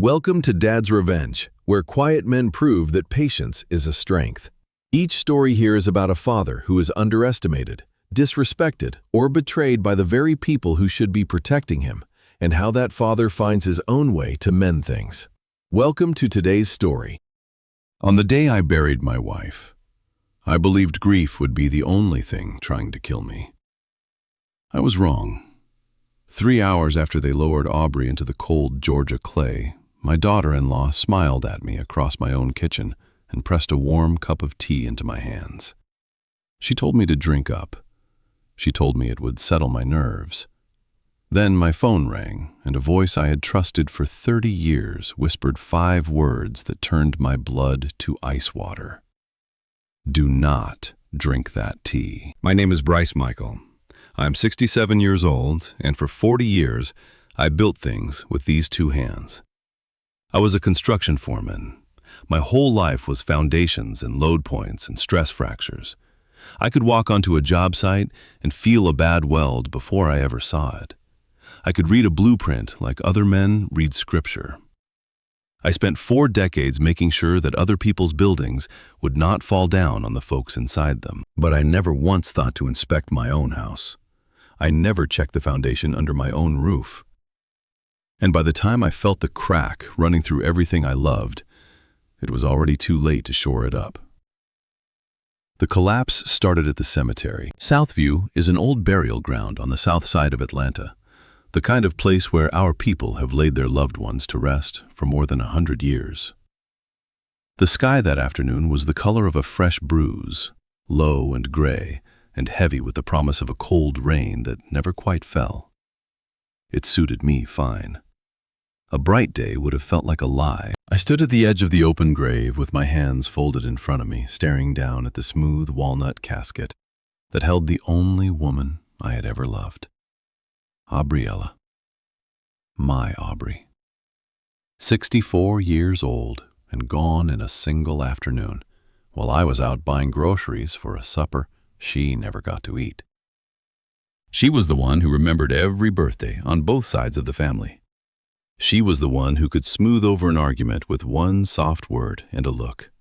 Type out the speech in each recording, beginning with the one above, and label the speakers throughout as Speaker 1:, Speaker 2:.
Speaker 1: Welcome to Dad's Revenge, where quiet men prove that patience is a strength. Each story here is about a father who is underestimated, disrespected, or betrayed by the very people who should be protecting him, and how that father finds his own way to mend things. Welcome to today's story.
Speaker 2: On the day I buried my wife, I believed grief would be the only thing trying to kill me. I was wrong. 3 hours after they lowered Aubri into the cold Georgia clay, my daughter-in-law smiled at me across my own kitchen and pressed a warm cup of tea into my hands. She told me to drink up. She told me it would settle my nerves. Then my phone rang, and a voice I had trusted for 30 years whispered 5 words that turned my blood to ice water. Do not drink that tea.
Speaker 3: My name is Bryce Michael. I'm 67 years old, and for 40 years, I built things with these 2 hands. I was a construction foreman. My whole life was foundations and load points and stress fractures. I could walk onto a job site and feel a bad weld before I ever saw it. I could read a blueprint like other men read scripture. I spent 4 decades making sure that other people's buildings would not fall down on the folks inside them. But I never once thought to inspect my own house. I never checked the foundation under my own roof. And by the time I felt the crack running through everything I loved, it was already too late to shore it up. The collapse started at the cemetery. Southview is an old burial ground on the south side of Atlanta, the kind of place where our people have laid their loved ones to rest for more than 100 years. The sky that afternoon was the color of a fresh bruise, low and gray, and heavy with the promise of a cold rain that never quite fell. It suited me fine. A bright day would have felt like a lie. I stood at the edge of the open grave with my hands folded in front of me, staring down at the smooth walnut casket that held the only woman I had ever loved. Aubriella. My Aubri. 64 years old and gone in a single afternoon, while I was out buying groceries for a supper she never got to eat. She was the one who remembered every birthday on both sides of the family. She was the one who could smooth over an argument with one soft word and a look.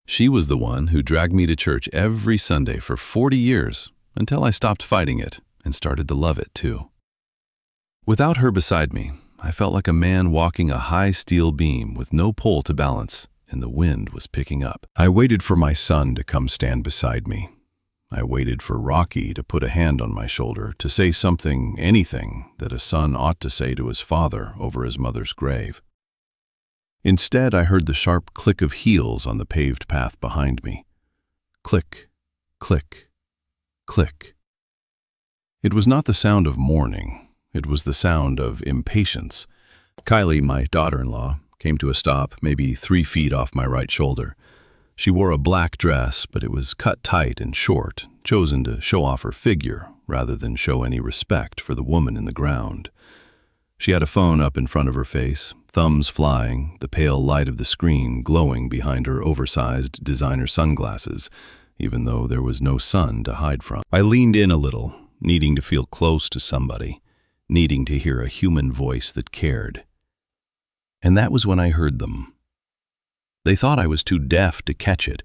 Speaker 3: She was the one who dragged me to church every Sunday for 40 years until I stopped fighting it and started to love it too. Without her beside me, I felt like a man walking a high steel beam with no pole to balance, and the wind was picking up. I waited for my son to come stand beside me. I waited for Rocky to put a hand on my shoulder, to say something, anything, that a son ought to say to his father over his mother's grave. Instead, I heard the sharp click of heels on the paved path behind me. Click, click, click. It was not the sound of mourning. It was the sound of impatience. Kylie, my daughter-in-law, came to a stop maybe 3 feet off my right shoulder. She wore a black dress, but it was cut tight and short, chosen to show off her figure rather than show any respect for the woman in the ground. She had a phone up in front of her face, thumbs flying, the pale light of the screen glowing behind her oversized designer sunglasses, even though there was no sun to hide from. I leaned in a little, needing to feel close to somebody, needing to hear a human voice that cared. And that was when I heard them. They thought I was too deaf to catch it,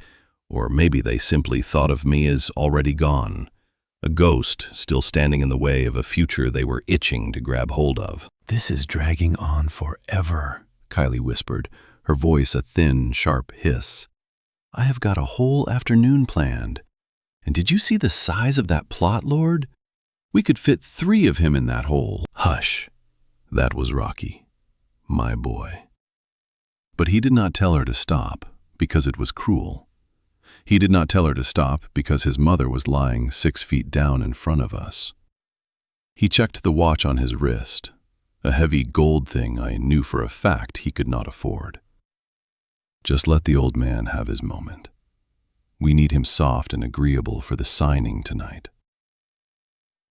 Speaker 3: or maybe they simply thought of me as already gone, a ghost still standing in the way of a future they were itching to grab hold of. "This is dragging on forever," Kylie whispered, her voice a thin, sharp hiss. "I have got a whole afternoon planned. And did you see the size of that plot, Lord? We could fit 3 of him in that hole." Hush. That was Rocky, my boy. But he did not tell her to stop because it was cruel. He did not tell her to stop because his mother was lying 6 feet down in front of us. He checked the watch on his wrist, a heavy gold thing I knew for a fact he could not afford. Just let the old man have his moment. We need him soft and agreeable for the signing tonight.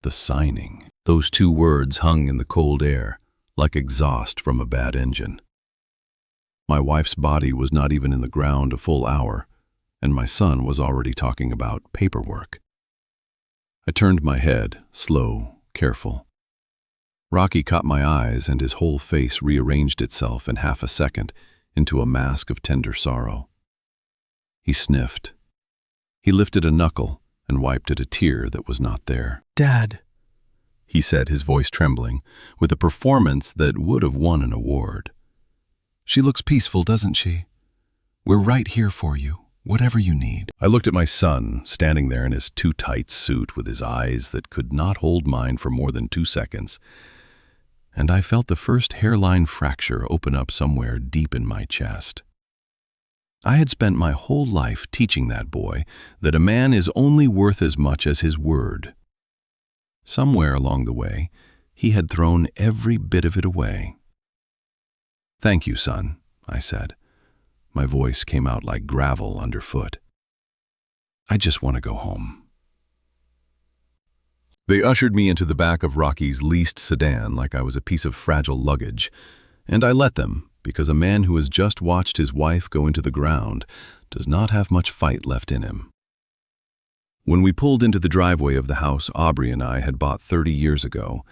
Speaker 3: The signing. Those 2 words hung in the cold air, like exhaust from a bad engine. My wife's body was not even in the ground a full hour, and my son was already talking about paperwork. I turned my head, slow, careful. Rocky caught my eyes, and his whole face rearranged itself in half a second into a mask of tender sorrow. He sniffed. He lifted a knuckle and wiped at a tear that was not there.
Speaker 2: "Dad," he said, his voice trembling, with a performance that would have won an award. "She looks peaceful, doesn't she? We're right here for you, whatever you need." I looked at my son, standing there in his too-tight suit with his eyes that could not hold mine for more than 2 seconds, and I felt the first hairline fracture open up somewhere deep in my chest. I had spent my whole life teaching that boy that a man is only worth as much as his word. Somewhere along the way, he had thrown every bit of it away. "Thank you, son," I said. My voice came out like gravel underfoot. "I just want to go home." They ushered me into the back of Rocky's leased sedan like I was a piece of fragile luggage, and I let them, because a man who has just watched his wife go into the ground does not have much fight left in him. When we pulled into the driveway of the house Aubri and I had bought 30 years ago,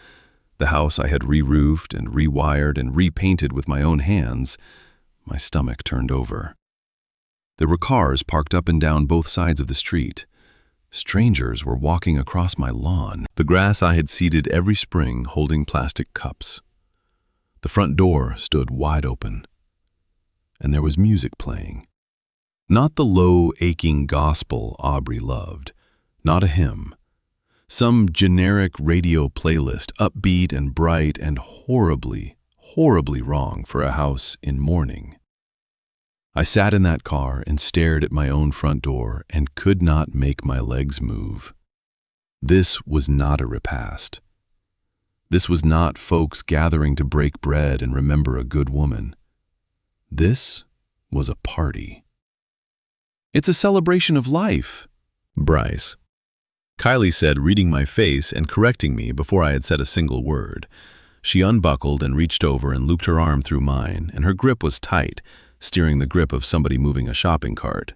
Speaker 2: the house I had re-roofed and rewired and repainted with my own hands, my stomach turned over. There were cars parked up and down both sides of the street. Strangers were walking across my lawn. The grass I had seeded every spring holding plastic cups. The front door stood wide open, and there was music playing. Not the low, aching gospel Aubri loved, not a hymn. Some generic radio playlist, upbeat and bright and horribly, horribly wrong for a house in mourning. I sat in that car and stared at my own front door and could not make my legs move. This was not a repast. This was not folks gathering to break bread and remember a good woman. This was a party. "It's a celebration of life." "Bryce," Kylie said, reading my face and correcting me before I had said a single word. She unbuckled and reached over and looped her arm through mine, and her grip was tight, steering the grip of somebody moving a shopping cart.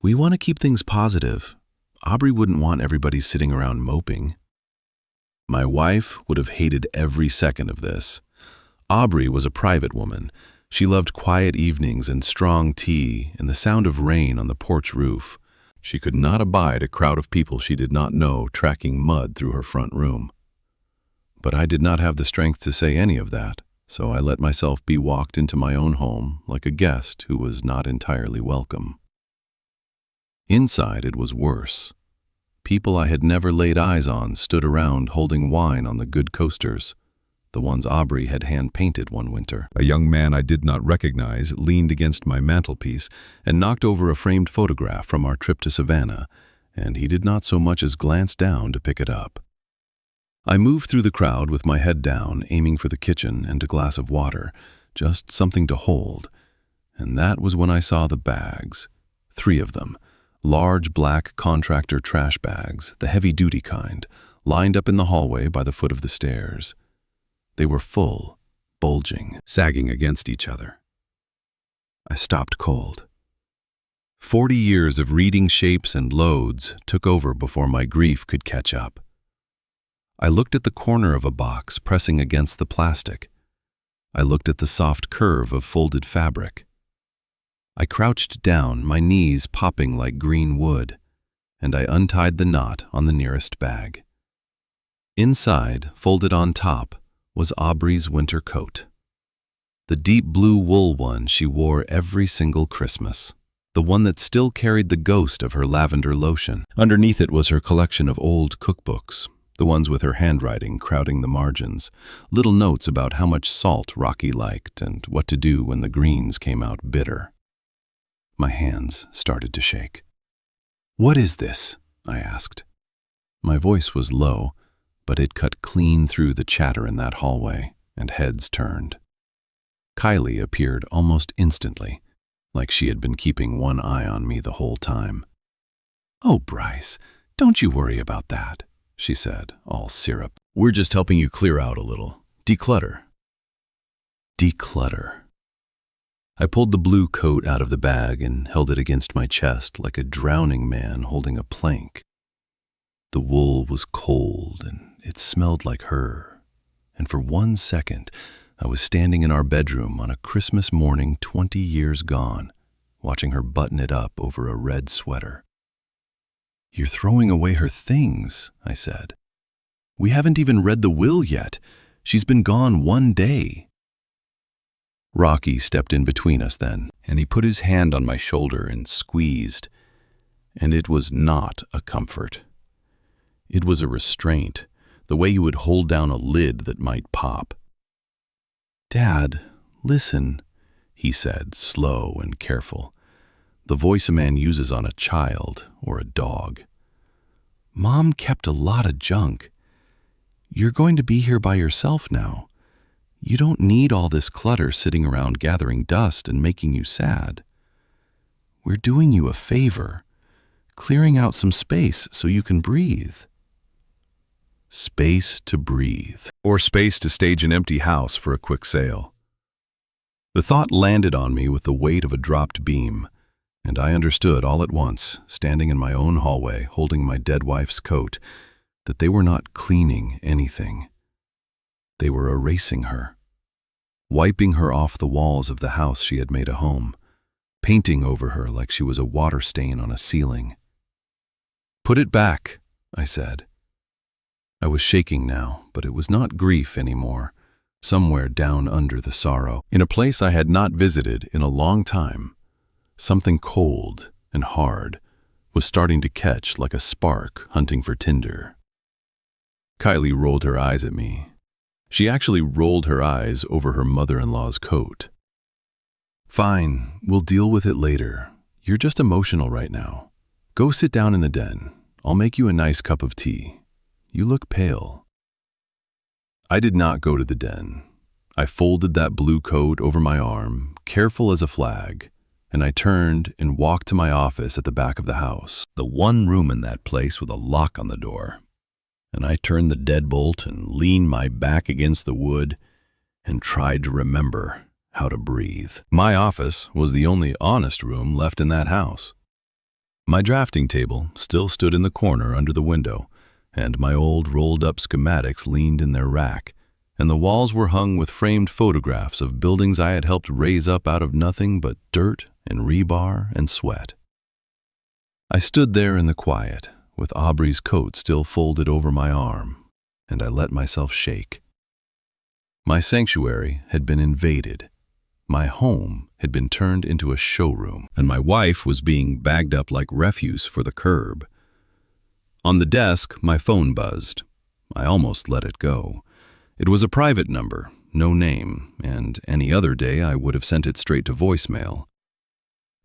Speaker 2: "We want to keep things positive. Aubri wouldn't want everybody sitting around moping." My wife would have hated every second of this. Aubri was a private woman. She loved quiet evenings and strong tea and the sound of rain on the porch roof. She could not abide a crowd of people she did not know tracking mud through her front room. But I did not have the strength to say any of that, so I let myself be walked into my own home like a guest who was not entirely welcome. Inside it was worse. People I had never laid eyes on stood around holding wine on the good coasters, the ones Aubri had hand-painted one winter. A young man I did not recognize leaned against my mantelpiece and knocked over a framed photograph from our trip to Savannah, and he did not so much as glance down to pick it up. I moved through the crowd with my head down, aiming for the kitchen and a glass of water, just something to hold, and that was when I saw the bags, 3 of them. Large black contractor trash bags, the heavy-duty kind, lined up in the hallway by the foot of the stairs. They were full, bulging, sagging against each other. I stopped cold. 40 years of reading shapes and loads took over before my grief could catch up. I looked at the corner of a box pressing against the plastic. I looked at the soft curve of folded fabric. I crouched down, my knees popping like green wood, and I untied the knot on the nearest bag. Inside, folded on top, was Aubri's winter coat. The deep blue wool one she wore every single Christmas, the one that still carried the ghost of her lavender lotion. Underneath it was her collection of old cookbooks, the ones with her handwriting crowding the margins, little notes about how much salt Rocky liked and what to do when the greens came out bitter. My hands started to shake. "What is this?" I asked. My voice was low, but it cut clean through the chatter in that hallway, and heads turned. Kylie appeared almost instantly, like she had been keeping one eye on me the whole time. "Oh, Bryce, don't you worry about that," she said, all syrup. "We're just helping you clear out a little. Declutter." Declutter. I pulled the blue coat out of the bag and held it against my chest like a drowning man holding a plank. The wool was cold and it smelled like her,
Speaker 3: and for 1 second, I was standing in our bedroom on a Christmas morning 20 years gone, watching her button it up over a red sweater. "You're throwing away her things," I said. "We haven't even read the will yet. She's been gone 1 day." Rocky stepped in between us then, and he put his hand on my shoulder and squeezed. And it was not a comfort. It was a restraint, the way you would hold down a lid that might pop. "Dad, listen," he said, slow and careful, the voice a man uses on a child or a dog. "Mom kept a lot of junk. You're going to be here by yourself now. You don't need all this clutter sitting around gathering dust and making you sad. We're doing you a favor, clearing out some space so you can breathe." Space to breathe, or space to stage an empty house for a quick sale. The thought landed on me with the weight of a dropped beam, and I understood all at once, standing in my own hallway holding my dead wife's coat, that they were not cleaning anything. They were erasing her, wiping her off the walls of the house she had made a home, painting over her like she was a water stain on a ceiling. "Put it back," I said. I was shaking now, but it was not grief anymore. Somewhere down under the sorrow, in a place I had not visited in a long time, something cold and hard was starting to catch like a spark hunting for tinder. Kylie rolled her eyes at me. She actually rolled her eyes over her mother-in-law's coat. "Fine, we'll deal with it later. You're just emotional right now. Go sit down in the den. I'll make you a nice cup of tea. You look pale." I did not go to the den. I folded that blue coat over my arm, careful as a flag, and I turned and walked to my office at the back of the house, the one room in that place with a lock on the door. And I turned the deadbolt and leaned my back against the wood and tried to remember how to breathe. My office was the only honest room left in that house. My drafting table still stood in the corner under the window, and my old rolled-up schematics leaned in their rack, and the walls were hung with framed photographs of buildings I had helped raise up out of nothing but dirt and rebar and sweat. I stood there in the quiet, with Aubrey's coat still folded over my arm, and I let myself shake. My sanctuary had been invaded. My home had been turned into a showroom, and my wife was being bagged up like refuse for the curb. On the desk, my phone buzzed. I almost let it go. It was a private number, no name, and any other day I would have sent it straight to voicemail.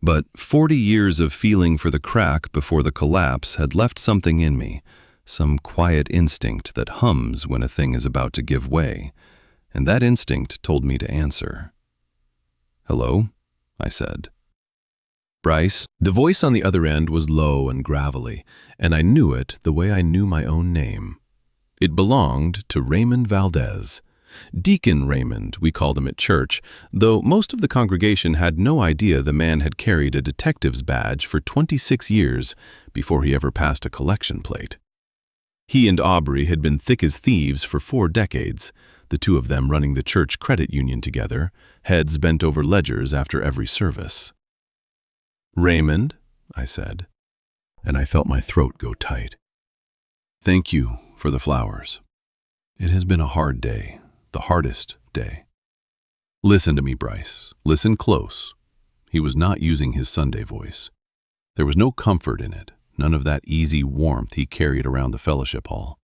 Speaker 3: But 40 years of feeling for the crack before the collapse had left something in me, some quiet instinct that hums when a thing is about to give way, and that instinct told me to answer. "Hello?" I said. "Bryce?" The voice on the other end was low and gravelly, and I knew it the way I knew my own name. It belonged to Raymond Valdez. Deacon Raymond, we called him at church, though most of the congregation had no idea the man had carried a detective's badge for 26 years before he ever passed a collection plate. He and Aubri had been thick as thieves for 4 decades, the two of them running the church credit union together, heads bent over ledgers after every service. "Raymond," I said, and I felt my throat go tight. "Thank you for the flowers. It has been a hard day, the hardest day." "Listen to me, Bryce. Listen close." He was not using his Sunday voice. There was no comfort in it, none of that easy warmth he carried around the fellowship hall.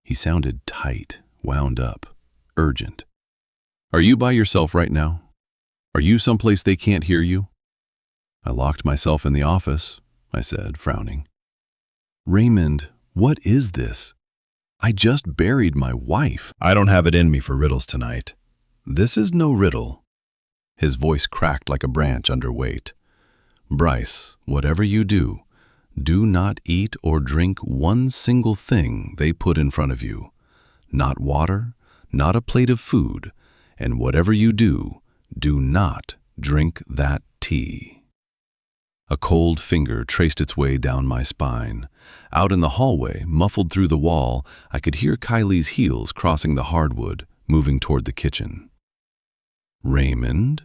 Speaker 3: He sounded tight, wound up, urgent. "Are you by yourself right now? Are you someplace they can't hear you?" "I locked myself in the office," I said, frowning. "Raymond, what is this? I just buried my wife." "I don't have it in me for riddles tonight. This is no riddle." His voice cracked like a branch under weight. "Bryce, whatever you do, do not eat or drink one single thing they put in front of you. Not water, not a plate of food, and whatever you do not drink that tea." A cold finger traced its way down my spine. Out in the hallway, muffled through the wall, I could hear Kylie's heels crossing the hardwood, moving toward the kitchen. "Raymond,"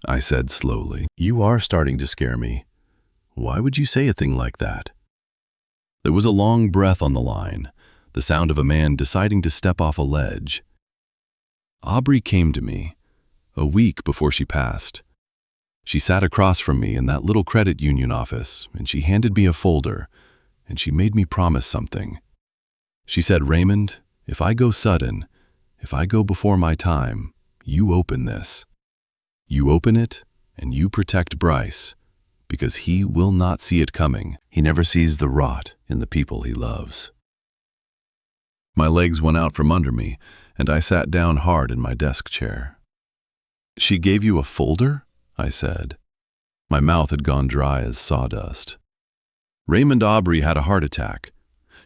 Speaker 3: I said slowly, "you are starting to scare me. Why would you say a thing like that?" There was a long breath on the line, the sound of a man deciding to step off a ledge. Aubri came to me, a week before she passed. She sat across from me in that little credit union office, and she handed me a folder, and she made me promise something. She said, "Raymond, if I go sudden, if I go before my time, you open this. You open it, and you protect Bryce, because he will not see it coming. He never sees the rot in the people he loves." My legs went out from under me, and I sat down hard in my desk chair. "She gave you a folder?" I said. My mouth had gone dry as sawdust. "Raymond Aubri had a heart attack.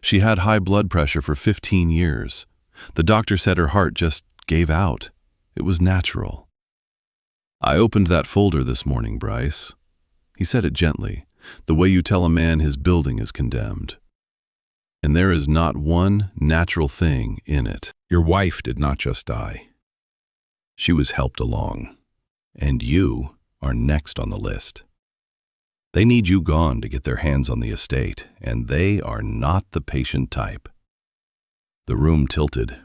Speaker 3: She had high blood pressure for 15 years. The doctor said her heart just gave out. It was natural." "I opened that folder this morning, Bryce." He said it gently, the way you tell a man his building is condemned. "And there is not one natural thing in it. Your wife did not just die. She was helped along. And you are next on the list. They need you gone to get their hands on the estate, and they are not the patient type." The room tilted.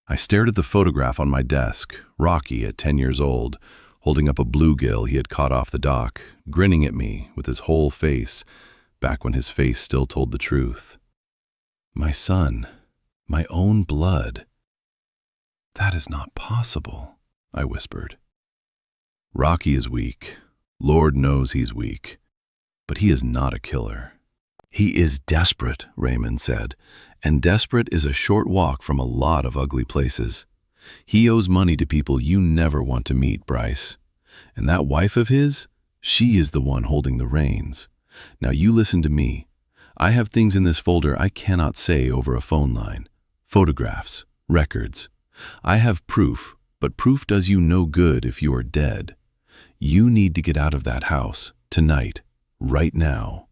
Speaker 3: I stared at the photograph on my desk, Rocky at 10 years old, holding up a bluegill he had caught off the dock, grinning at me with his whole face, back when his face still told the truth. My son, my own blood. "That is not possible," I whispered. "Rocky is weak. Lord knows he's weak. But he is not a killer." "He is desperate," Raymond said, "and desperate is a short walk from a lot of ugly places. He owes money to people you never want to meet, Bryce. And that wife of his, she is the one holding the reins. Now you listen to me. I have things in this folder I cannot say over a phone line. Photographs, records. I have proof, but proof does you no good if you are dead. You need to get out of that house, tonight, right now."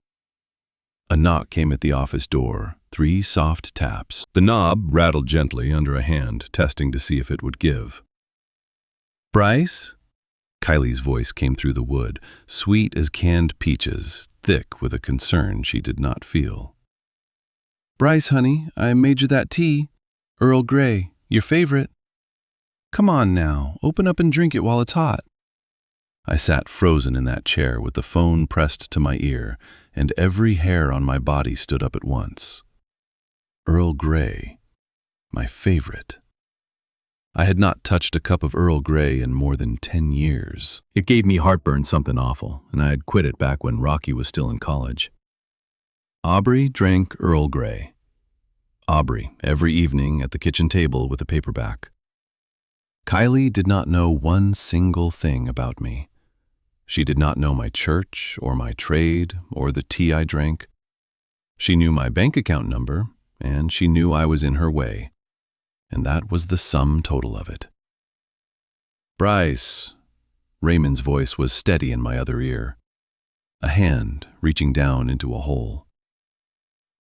Speaker 3: A knock came at the office door, 3 soft taps. The knob rattled gently under a hand, testing to see if it would give. "Bryce?" Kylie's voice came through the wood, sweet as canned peaches, thick with a concern she did not feel. "Bryce, honey, I made you that tea. Earl Grey, your favorite. Come on now, open up and drink it while it's hot." I sat frozen in that chair with the phone pressed to my ear, and every hair on my body stood up at once. Earl Grey, my favorite. I had not touched a cup of Earl Grey in more than 10 years. It gave me heartburn, something awful, and I had quit it back when Rocky was still in college. Aubri drank Earl Grey. Aubri, every evening at the kitchen table with a paperback. Kylie did not know one single thing about me. She did not know my church or my trade or the tea I drank. She knew my bank account number, and she knew I was in her way. And that was the sum total of it. "Bryce." Raymond's voice was steady in my other ear, a hand reaching down into a hole.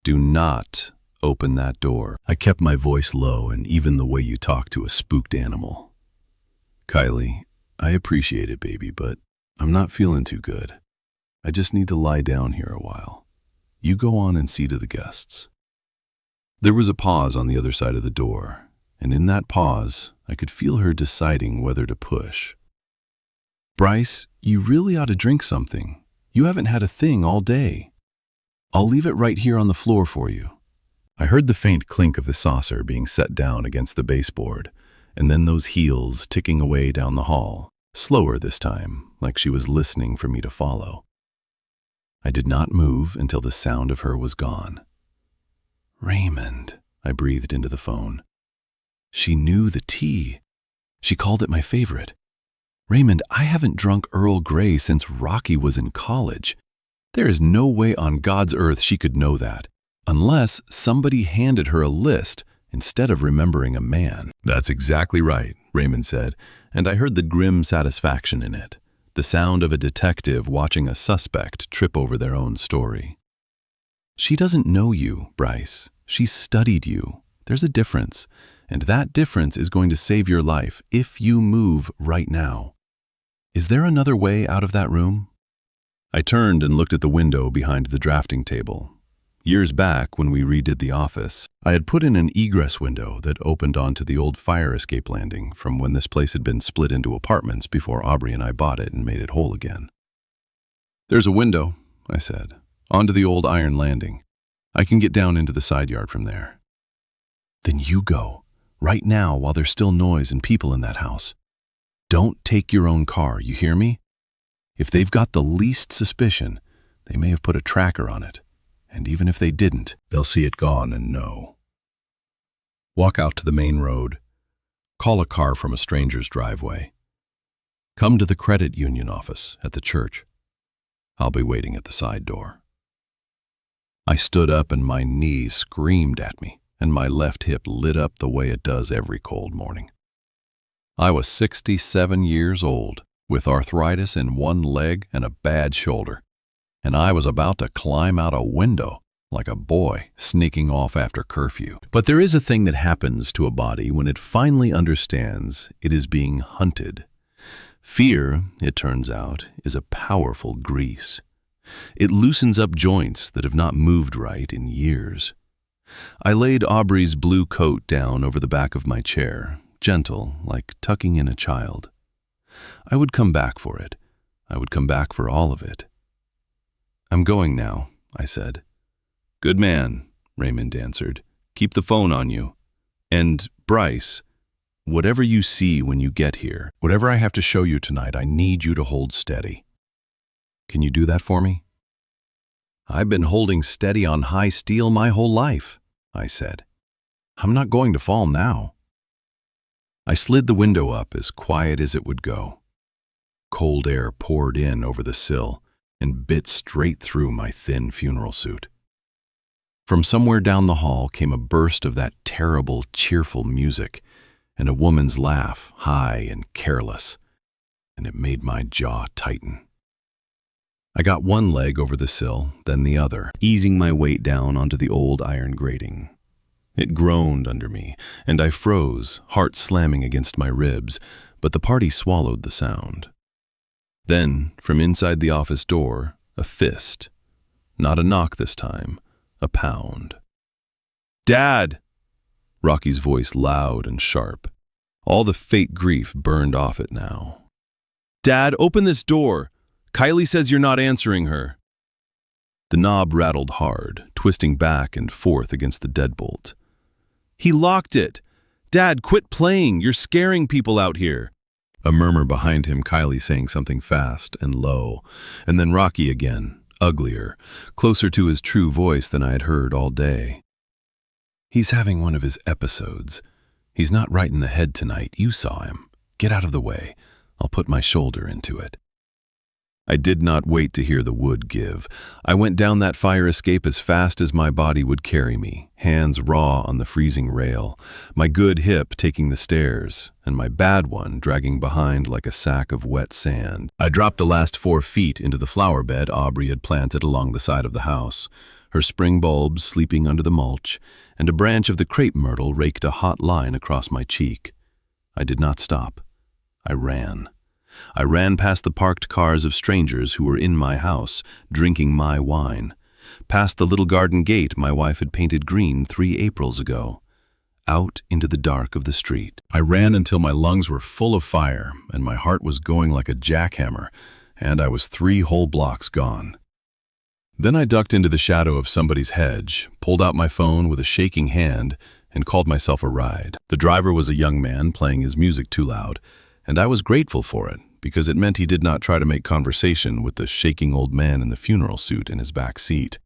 Speaker 3: "Do not open that door." I kept my voice low, and even the way you talk to a spooked animal. "Kylie, I appreciate it, baby, but I'm not feeling too good. I just need to lie down here a while. You go on and see to the guests." There was a pause on the other side of the door, and in that pause, I could feel her deciding whether to push. "Bryce, you really ought to drink something. You haven't had a thing all day. I'll leave it right here on the floor for you." I heard the faint clink of the saucer being set down against the baseboard, and then those heels ticking away down the hall, slower this time, like she was listening for me to follow. I did not move until the sound of her was gone. "Raymond," I breathed into the phone. She knew the tea. She called it my favorite. "Raymond, I haven't drunk Earl Grey since Rocky was in college. There is no way on God's earth she could know that, unless somebody handed her a list instead of remembering a man." "That's exactly right," Raymond said, and I heard the grim satisfaction in it, the sound of a detective watching a suspect trip over their own story. "She doesn't know you, Bryce. She studied you. There's a difference. And that difference is going to save your life if you move right now. Is there another way out of that room? I turned and looked at the window behind the drafting table. Years back, when we redid the office, I had put in an egress window that opened onto the old fire escape landing from when this place had been split into apartments before Aubri and I bought it and made it whole again. "There's a window," I said, "onto the old iron landing. I can get down into the side yard from there." "Then you go, right now while there's still noise and people in that house. Don't take your own car, you hear me? If they've got the least suspicion, they may have put a tracker on it. And even if they didn't, they'll see it gone and know. Walk out to the main road. Call a car from a stranger's driveway. Come to the credit union office at the church. I'll be waiting at the side door." I stood up and my knees screamed at me, and my left hip lit up the way it does every cold morning. I was 67 years old, with arthritis in one leg and a bad shoulder. And I was about to climb out a window like a boy sneaking off after curfew. But there is a thing that happens to a body when it finally understands it is being hunted. Fear, it turns out, is a powerful grease. It loosens up joints that have not moved right in years. I laid Aubri's blue coat down over the back of my chair, gentle, like tucking in a child. I would come back for it. I would come back for all of it. "I'm going now," I said. "Good man," Raymond answered. "Keep the phone on you. And, Bryce, whatever you see when you get here, whatever I have to show you tonight, I need you to hold steady. Can you do that for me?" "I've been holding steady on high steel my whole life," I said. "I'm not going to fall now." I slid the window up as quiet as it would go. Cold air poured in over the sill and bit straight through my thin funeral suit. From somewhere down the hall came a burst of that terrible, cheerful music, and a woman's laugh, high and careless, and it made my jaw tighten. I got one leg over the sill, then the other, easing my weight down onto the old iron grating. It groaned under me, and I froze, heart slamming against my ribs, but the party swallowed the sound. Then, from inside the office door, a fist. Not a knock this time, a pound. "Dad!" Rocky's voice loud and sharp. All the fake grief burned off it now. "Dad, open this door! Kylie says you're not answering her." The knob rattled hard, twisting back and forth against the deadbolt. "He locked it! Dad, quit playing! You're scaring people out here!" A murmur behind him, Kylie saying something fast and low, and then Rocky again, uglier, closer to his true voice than I had heard all day. "He's having one of his episodes. He's not right in the head tonight. You saw him. Get out of the way. I'll put my shoulder into it." I did not wait to hear the wood give. I went down that fire escape as fast as my body would carry me, hands raw on the freezing rail, my good hip taking the stairs, and my bad one dragging behind like a sack of wet sand. I dropped the last 4 feet into the flower bed Aubri had planted along the side of the house, her spring bulbs sleeping under the mulch, and a branch of the crepe myrtle raked a hot line across my cheek. I did not stop. I ran. I ran past the parked cars of strangers who were in my house, drinking my wine, past the little garden gate my wife had painted green 3 Aprils ago, out into the dark of the street. I ran until my lungs were full of fire and my heart was going like a jackhammer, and I was 3 whole blocks gone. Then I ducked into the shadow of somebody's hedge, pulled out my phone with a shaking hand, and called myself a ride. The driver was a young man playing his music too loud, and I was grateful for it, because it meant he did not try to make conversation with the shaking old man in the funeral suit in his back seat.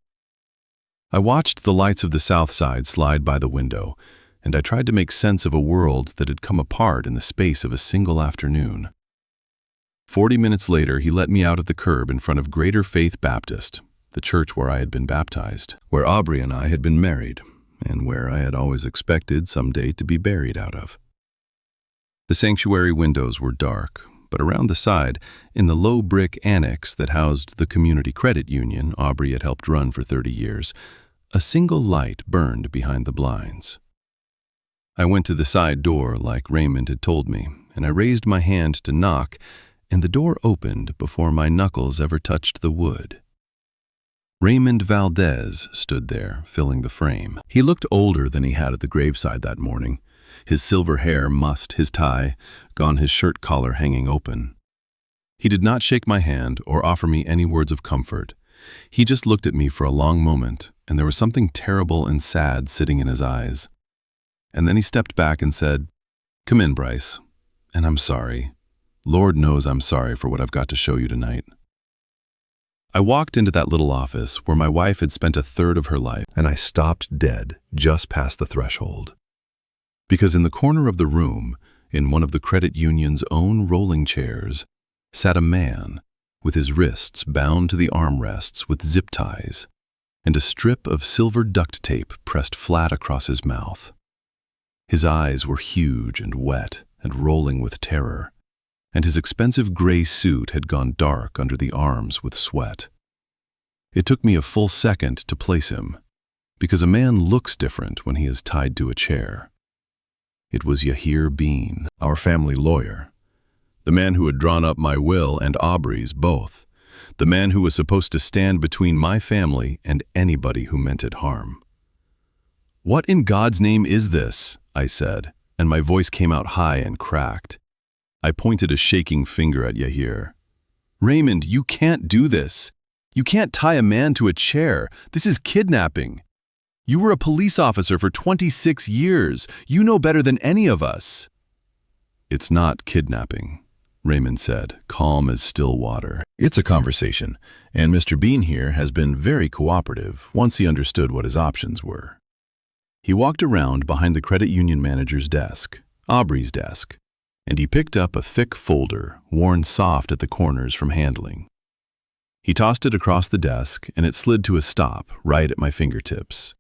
Speaker 3: I watched the lights of the south side slide by the window, and I tried to make sense of a world that had come apart in the space of a single afternoon. 40 minutes later, he let me out at the curb in front of Greater Faith Baptist, the church where I had been baptized, where Aubri and I had been married, and where I had always expected someday to be buried out of. The sanctuary windows were dark, but around the side, in the low brick annex that housed the community credit union Aubri had helped run for 30 years, a single light burned behind the blinds. I went to the side door like Raymond had told me, and I raised my hand to knock, and the door opened before my knuckles ever touched the wood. Raymond Valdez stood there, filling the frame. He looked older than he had at the graveside that morning, his silver hair mussed, his tie gone, his shirt collar hanging open. He did not shake my hand or offer me any words of comfort. He just looked at me for a long moment, and there was something terrible and sad sitting in his eyes. And then he stepped back and said, "Come in, Bryce. And I'm sorry. Lord knows I'm sorry for what I've got to show you tonight." I walked into that little office where my wife had spent a third of her life, and I stopped dead just past the threshold. Because in the corner of the room, in one of the credit union's own rolling chairs, sat a man with his wrists bound to the armrests with zip ties and a strip of silver duct tape pressed flat across his mouth. His eyes were huge and wet and rolling with terror, and his expensive gray suit had gone dark under the arms with sweat. It took me a full second to place him, because a man looks different when he is tied to a chair. It was Yahir Bean, our family lawyer, the man who had drawn up my will and Aubri's both, the man who was supposed to stand between my family and anybody who meant it harm. "What in God's name is this?" I said, and my voice came out high and cracked. I pointed a shaking finger at Yahir. "Raymond, you can't do this. You can't tie a man to a chair. This is kidnapping. You were a police officer for 26 years. You know better than any of us." "It's not kidnapping," Raymond said, calm as still water. "It's a conversation, and Mr. Bean here has been very cooperative once he understood what his options were." He walked around behind the credit union manager's desk, Aubri's desk, and he picked up a thick folder, worn soft at the corners from handling. He tossed it across the desk, and it slid to a stop right at my fingertips.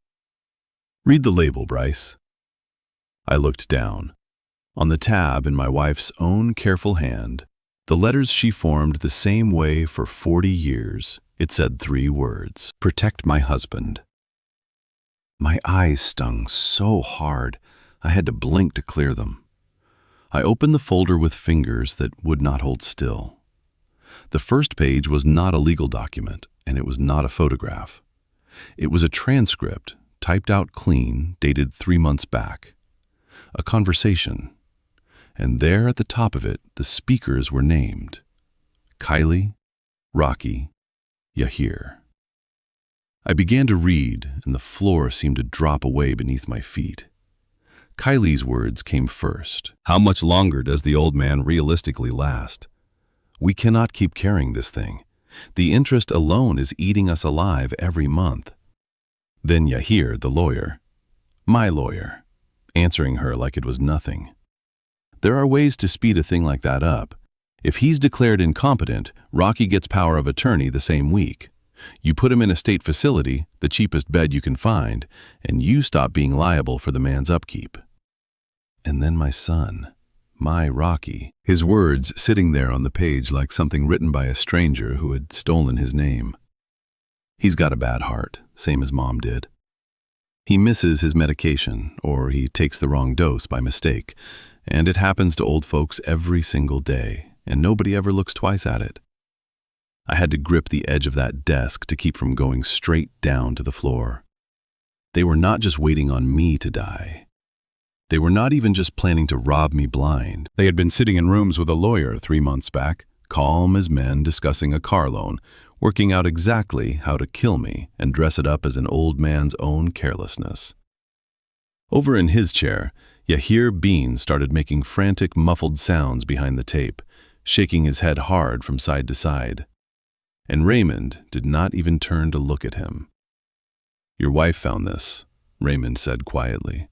Speaker 3: "Read the label, Bryce." I looked down. On the tab in my wife's own careful hand, the letters she formed the same way for 40 years, it said 3 words: "Protect my husband." My eyes stung so hard, I had to blink to clear them. I opened the folder with fingers that would not hold still. The first page was not a legal document, and it was not a photograph. It was a transcript, typed out clean, dated 3 months back. A conversation. And there at the top of it, the speakers were named: Kylie, Rocky, Yahir. I began to read, and the floor seemed to drop away beneath my feet. Kylie's words came first. "How much longer does the old man realistically last? We cannot keep carrying this thing. The interest alone is eating us alive every month." Then Yahir, the lawyer, my lawyer, answering her like it was nothing. "There are ways to speed a thing like that up. If he's declared incompetent, Rocky gets power of attorney the same week. You put him in a state facility, the cheapest bed you can find, and you stop being liable for the man's upkeep." And then my son, my Rocky, his words sitting there on the page like something written by a stranger who had stolen his name. "He's got a bad heart, same as Mom did. He misses his medication, or he takes the wrong dose by mistake, and it happens to old folks every single day, and nobody ever looks twice at it." I had to grip the edge of that desk to keep from going straight down to the floor. They were not just waiting on me to die. They were not even just planning to rob me blind. They had been sitting in rooms with a lawyer 3 months back, calm as men discussing a car loan, working out exactly how to kill me and dress it up as an old man's own carelessness. Over in his chair, Yahir Bean started making frantic, muffled sounds behind the tape, shaking his head hard from side to side. And Raymond did not even turn to look at him. "Your wife found this," Raymond said quietly.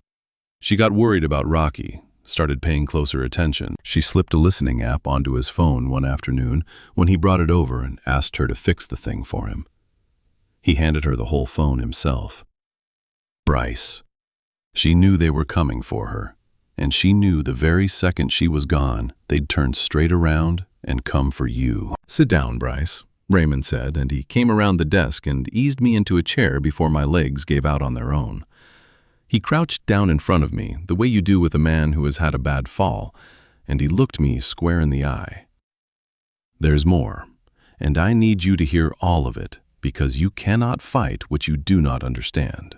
Speaker 3: "She got worried about Rocky, started paying closer attention. She slipped a listening app onto his phone one afternoon when he brought it over and asked her to fix the thing for him. He handed her the whole phone himself. Bryce. She knew they were coming for her, and she knew the very second she was gone, they'd turn straight around and come for you." "Sit down, Bryce," Raymond said, and he came around the desk and eased me into a chair before my legs gave out on their own. He crouched down in front of me, the way you do with a man who has had a bad fall, and he looked me square in the eye. "There's more, and I need you to hear all of it, because you cannot fight what you do not understand.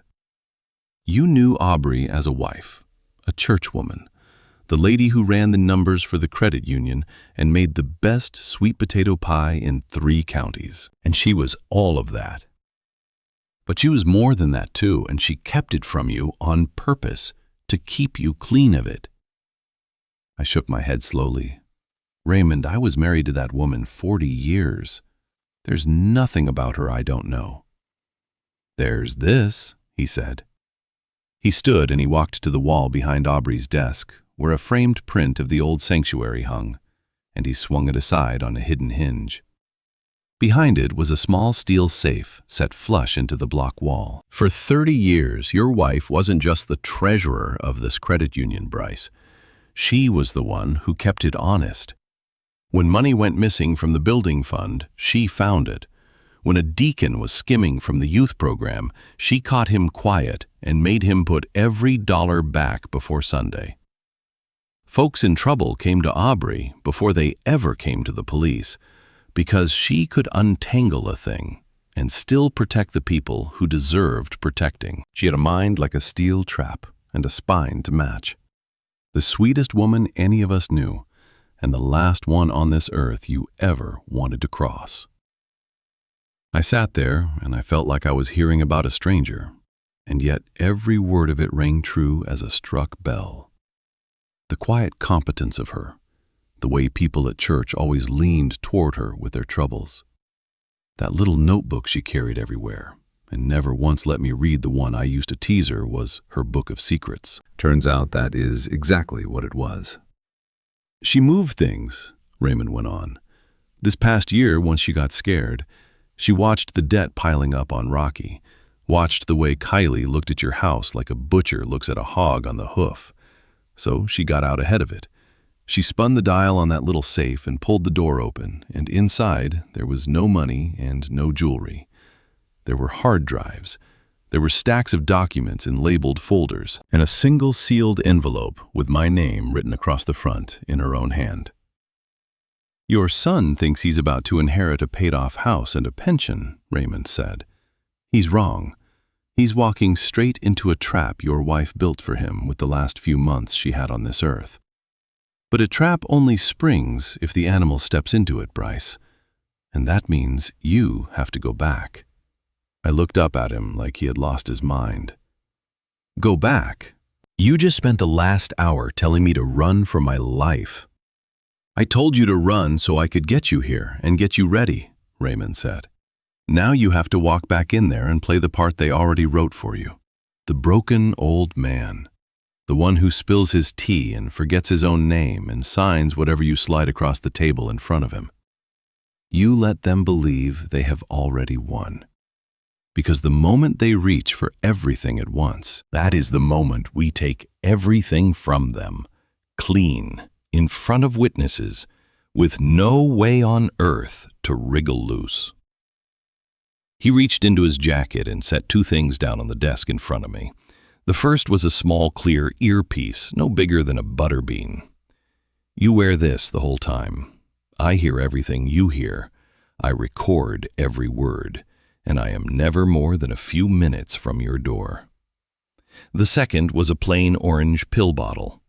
Speaker 3: You knew Aubri as a wife, a churchwoman, the lady who ran the numbers for the credit union and made the best sweet potato pie in 3 counties. And she was all of that. But she was more than that too, and she kept it from you on purpose, to keep you clean of it." I shook my head slowly. "Raymond, I was married to that woman 40 years. There's nothing about her I don't know." "There's this," he said. He stood and he walked to the wall behind Aubri's desk, where a framed print of the old sanctuary hung, and he swung it aside on a hidden hinge. Behind it was a small steel safe set flush into the block wall. "For 30 years, your wife wasn't just the treasurer of this credit union, Bryce. She was the one who kept it honest. When money went missing from the building fund, she found it. When a deacon was skimming from the youth program, she caught him quiet and made him put every dollar back before Sunday. Folks in trouble came to Aubri before they ever came to the police, because she could untangle a thing and still protect the people who deserved protecting. She had a mind like a steel trap and a spine to match. The sweetest woman any of us knew, and the last one on this earth you ever wanted to cross." I sat there, and I felt like I was hearing about a stranger, and yet every word of it rang true as a struck bell. The quiet competence of her, the way people at church always leaned toward her with their troubles. That little notebook she carried everywhere, and never once let me read the one I used to tease her was her book of secrets. Turns out that is exactly what it was. "She moved things," Raymond went on. "This past year, once she got scared, she watched the debt piling up on Rocky, watched the way Kylie looked at your house like a butcher looks at a hog on the hoof. So she got out ahead of it. She spun the dial on that little safe and pulled the door open, and inside there was no money and no jewelry. There were hard drives. There were stacks of documents in labeled folders, and a single sealed envelope with my name written across the front in her own hand. Your son thinks he's about to inherit a paid-off house and a pension, Raymond said. He's wrong. He's walking straight into a trap your wife built for him with the last few months she had on this earth. But a trap only springs if the animal steps into it, Bryce. And that means you have to go back. I looked up at him like he had lost his mind. Go back? You just spent the last hour telling me to run for my life. I told you to run so I could get you here and get you ready, Raymond said. Now you have to walk back in there and play the part they already wrote for you. The broken old man. The one who spills his tea and forgets his own name and signs whatever you slide across the table in front of him. You let them believe they have already won. Because the moment they reach for everything at once, that is the moment we take everything from them, clean, in front of witnesses, with no way on earth to wriggle loose. He reached into his jacket and set two things down on the desk in front of me. The first was a small, clear earpiece, no bigger than a butter bean. You wear this the whole time. I hear everything you hear. I record every word, and I am never more than a few minutes from your door. The second was a plain orange pill bottle.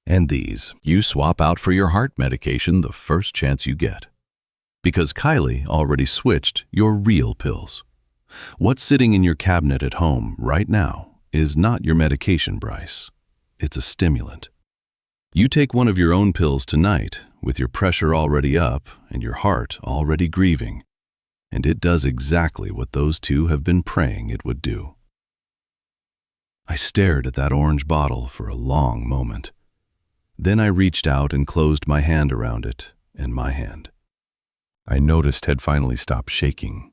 Speaker 3: And these you swap out for your heart medication the first chance you get. Because Kylie already switched your real pills. What's sitting in your cabinet at home right now is not your medication, Bryce. It's a stimulant. You take one of your own pills tonight with your pressure already up and your heart already grieving, and it does exactly what those two have been praying it would do. I stared at that orange bottle for a long moment. Then I reached out and closed my hand around it and my hand. I noticed had finally stopped shaking.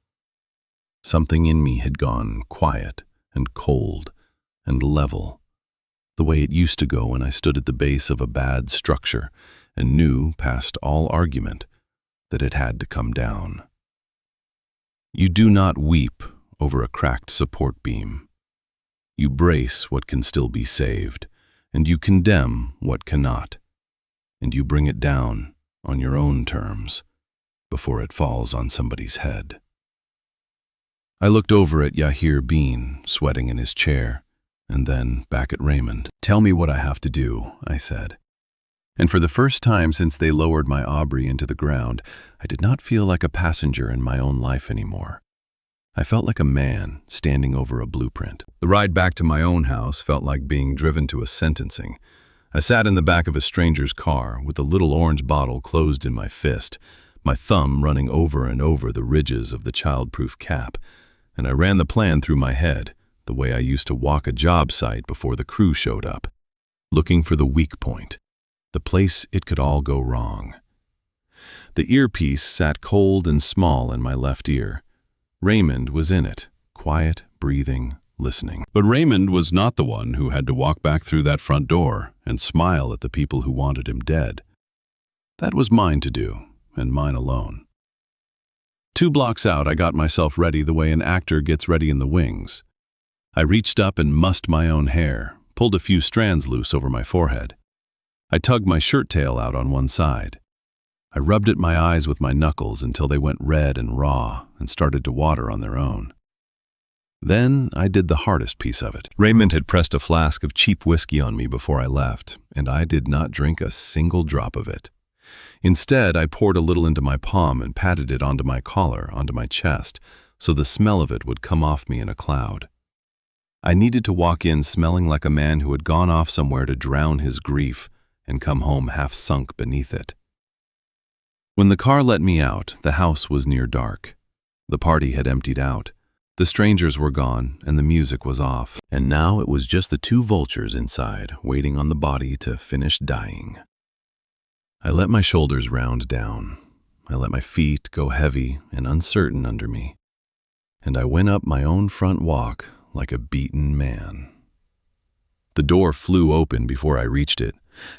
Speaker 3: Something in me had gone quiet and cold and level, the way it used to go when I stood at the base of a bad structure and knew, past all argument, that it had to come down. You do not weep over a cracked support beam.
Speaker 2: You brace what can still be saved, and you condemn what cannot, and you bring it down on your own terms before it falls on somebody's head. I looked over at Yahir Bean, sweating in his chair, and then back at Raymond. "Tell me what I have to do," I said. And for the first time since they lowered my Aubri into the ground, I did not feel like a passenger in my own life anymore. I felt like a man standing over a blueprint. The ride back to my own house felt like being driven to a sentencing. I sat in the back of a stranger's car with a little orange bottle closed in my fist, my thumb running over and over the ridges of the child-proof cap, and I ran the plan through my head, the way I used to walk a job site before the crew showed up, looking for the weak point, the place it could all go wrong. The earpiece sat cold and small in my left ear. Raymond was in it, quiet, breathing, listening. But Raymond was not the one who had to walk back through that front door and smile at the people who wanted him dead. That was mine to do, and mine alone. 2 blocks out, I got myself ready the way an actor gets ready in the wings. I reached up and mussed my own hair, pulled a few strands loose over my forehead. I tugged my shirt tail out on one side. I rubbed at my eyes with my knuckles until they went red and raw and started to water on their own. Then I did the hardest piece of it. Raymond had pressed a flask of cheap whiskey on me before I left, and I did not drink a single drop of it. Instead, I poured a little into my palm and patted it onto my collar, onto my chest, so the smell of it would come off me in a cloud. I needed to walk in smelling like a man who had gone off somewhere to drown his grief and come home half sunk beneath it. When the car let me out, the house was near dark. The party had emptied out. The strangers were gone, and the music was off. And now it was just the 2 vultures inside, waiting on the body to finish dying. I let my shoulders round down. I let my feet go heavy and uncertain under me. And I went up my own front walk like a beaten man. The door flew open before I reached it.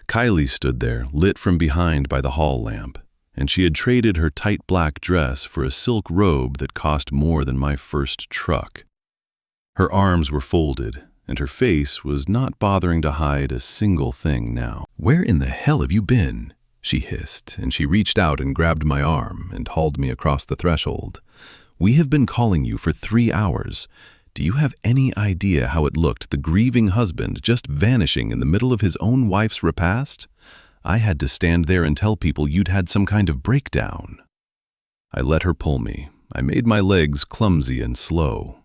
Speaker 2: Kylie stood there, lit from behind by the hall lamp, and she had traded her tight black dress for a silk robe that cost more than my first truck. Her arms were folded, and her face was not bothering to hide a single thing now. "Where in the hell have you been?" she hissed, and she reached out and grabbed my arm and hauled me across the threshold. "We have been calling you for 3 hours. Do you have any idea how it looked, the grieving husband just vanishing in the middle of his own wife's repast? I had to stand there and tell people you'd had some kind of breakdown." I let her pull me. I made my legs clumsy and slow.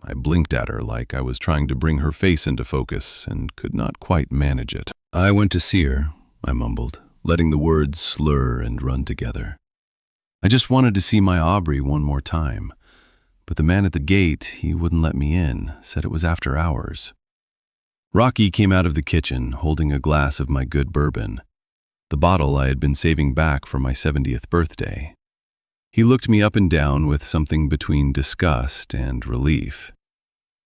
Speaker 2: I blinked at her like I was trying to bring her face into focus and could not quite manage it. "I went to see her," I mumbled, letting the words slur and run together. "I just wanted to see my Aubri one more time. But the man at the gate, he wouldn't let me in, said it was after hours." Rocky came out of the kitchen holding a glass of my good bourbon, the bottle I had been saving back for my 70th birthday. He looked me up and down with something between disgust and relief.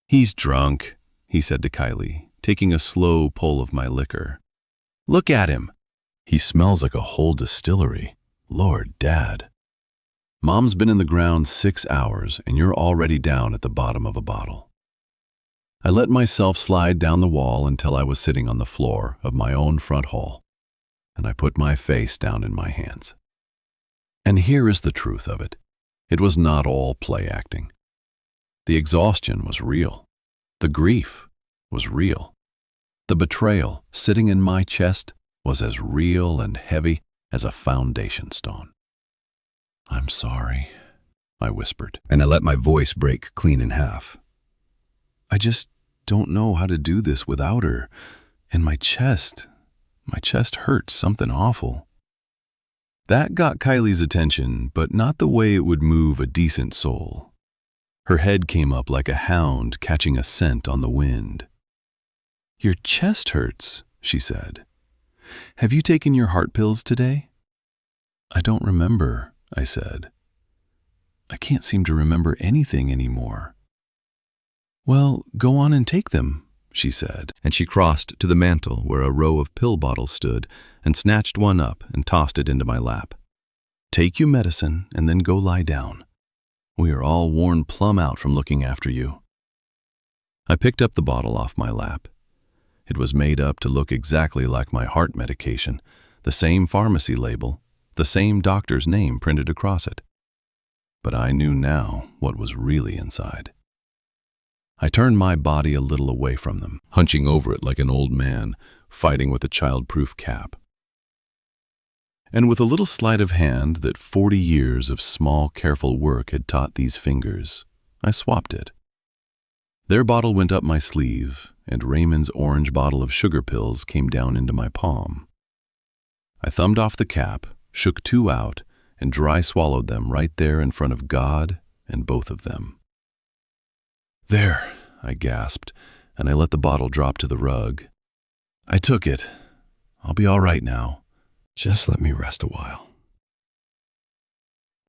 Speaker 2: "He's drunk," he said to Kylie, taking a slow pull of my liquor. "Look at him. He smells like a whole distillery. Lord, Dad. Mom's been in the ground 6 hours, and you're already down at the bottom of a bottle." I let myself slide down the wall until I was sitting on the floor of my own front hall, and I put my face down in my hands. And here is the truth of it. It was not all play acting. The exhaustion was real. The grief was real. The betrayal sitting in my chest was as real and heavy as a foundation stone. "I'm sorry," I whispered, and I let my voice break clean in half. "I just don't know how to do this without her. And my chest hurts something awful." That got Kylie's attention, but not the way it would move a decent soul. Her head came up like a hound catching a scent on the wind. "Your chest hurts," she said. "Have you taken your heart pills today?" "I don't remember," I said. "I can't seem to remember anything anymore." "Well, go on and take them," she said, and she crossed to the mantel where a row of pill bottles stood and snatched one up and tossed it into my lap. "Take your medicine and then go lie down. We are all worn plumb out from looking after you."
Speaker 3: I picked up the bottle off my lap. It was made up to look exactly like my heart medication, the same pharmacy label, the same doctor's name printed across it. But I knew now what was really inside. I turned my body a little away from them, hunching over it like an old man fighting with a child-proof cap. And with a little sleight of hand that 40 years of small, careful work had taught these fingers, I swapped it. Their bottle went up my sleeve, and Raymond's orange bottle of sugar pills came down into my palm. I thumbed off the cap, shook 2 out, and dry swallowed them right there in front of God and both of them. "There," I gasped, and I let the bottle drop to the rug. "I took it. I'll be all right now. Just let me rest a while."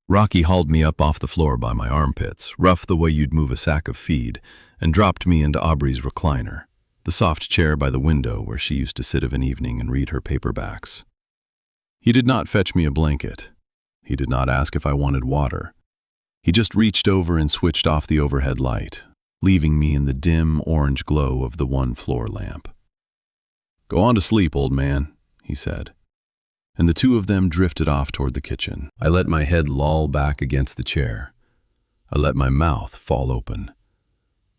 Speaker 3: Rocky hauled me up off the floor by my armpits, rough the way you'd move a sack of feed, and dropped me into Aubrey's recliner, the soft chair by the window where she used to sit of an evening and read her paperbacks. He did not fetch me a blanket. He did not ask if I wanted water. He just reached over and switched off the overhead light, leaving me in the dim orange glow of the one floor lamp. "Go on to sleep, old man," he said. And the two of them drifted off toward the kitchen. I let my head loll back against the chair. I let my mouth fall open.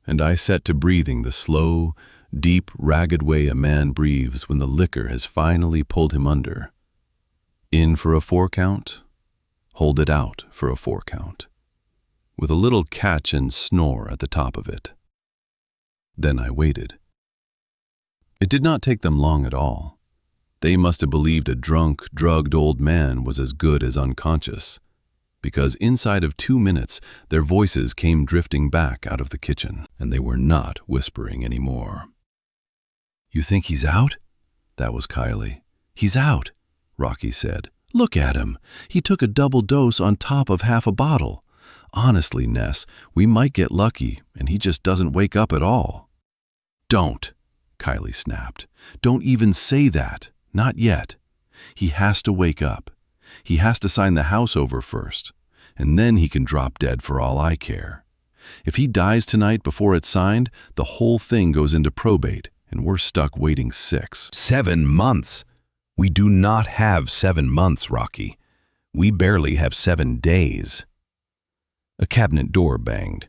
Speaker 3: And I set to breathing the slow, deep, ragged way a man breathes when the liquor has finally pulled him under. In for a 4 count, hold it out for a 4 count, with a little catch and snore at the top of it. Then I waited. It did not take them long at all. They must have believed a drunk, drugged old man was as good as unconscious, because inside of 2 minutes their voices came drifting back out of the kitchen, and they were not whispering anymore. "You think he's out?" That was Kylie. "He's out," Rocky said. "Look at him. He took a double dose on top of half a bottle. Honestly, Ness, we might get lucky, and he just doesn't wake up at all." "Don't," Kylie snapped. "Don't even say that. Not yet. He has to wake up. He has to sign the house over first, and then he can drop dead for all I care. If he dies tonight before it's signed, the whole thing goes into probate, and we're stuck waiting 6.
Speaker 4: 7 months? We do not have 7 months, Rocky. We barely have 7 days. A cabinet door banged.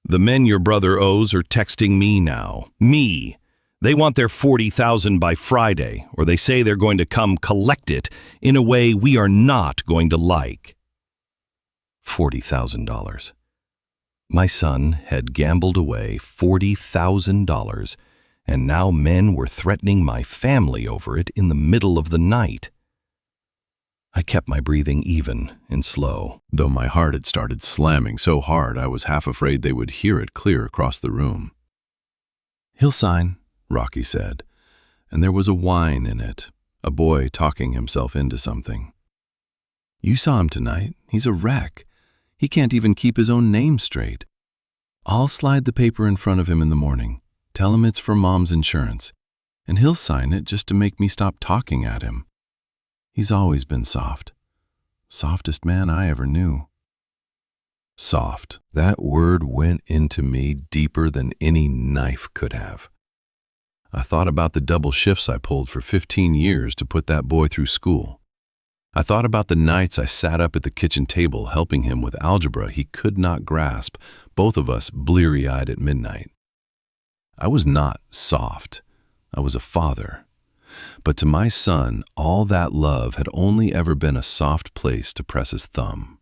Speaker 4: "The men your brother owes are texting me now. Me! They want their $40,000 by Friday, or they say they're going to come collect it in a way we are not going to like." $40,000. My son had gambled away $40,000, and now men were threatening my family over it in the middle of the night. I kept my breathing even and slow, though my heart had started slamming so hard I was half afraid they would hear it clear across the room.
Speaker 3: "He'll sign," Rocky said, and there was a whine in it, a boy talking himself into something. "You saw him tonight. He's a wreck. He can't even keep his own name straight. I'll slide the paper in front of him in the morning, tell him it's for Mom's insurance, and he'll sign it just to make me stop talking at him. He's always been soft. Softest man I ever knew." Soft. That word went into me deeper than any knife could have. I thought about the double shifts I pulled for 15 years to put that boy through school. I thought about the nights I sat up at the kitchen table helping him with algebra he could not grasp, both of us bleary-eyed at midnight. I was not soft. I was a father. But to my son, all that love had only ever been a soft place to press his thumb.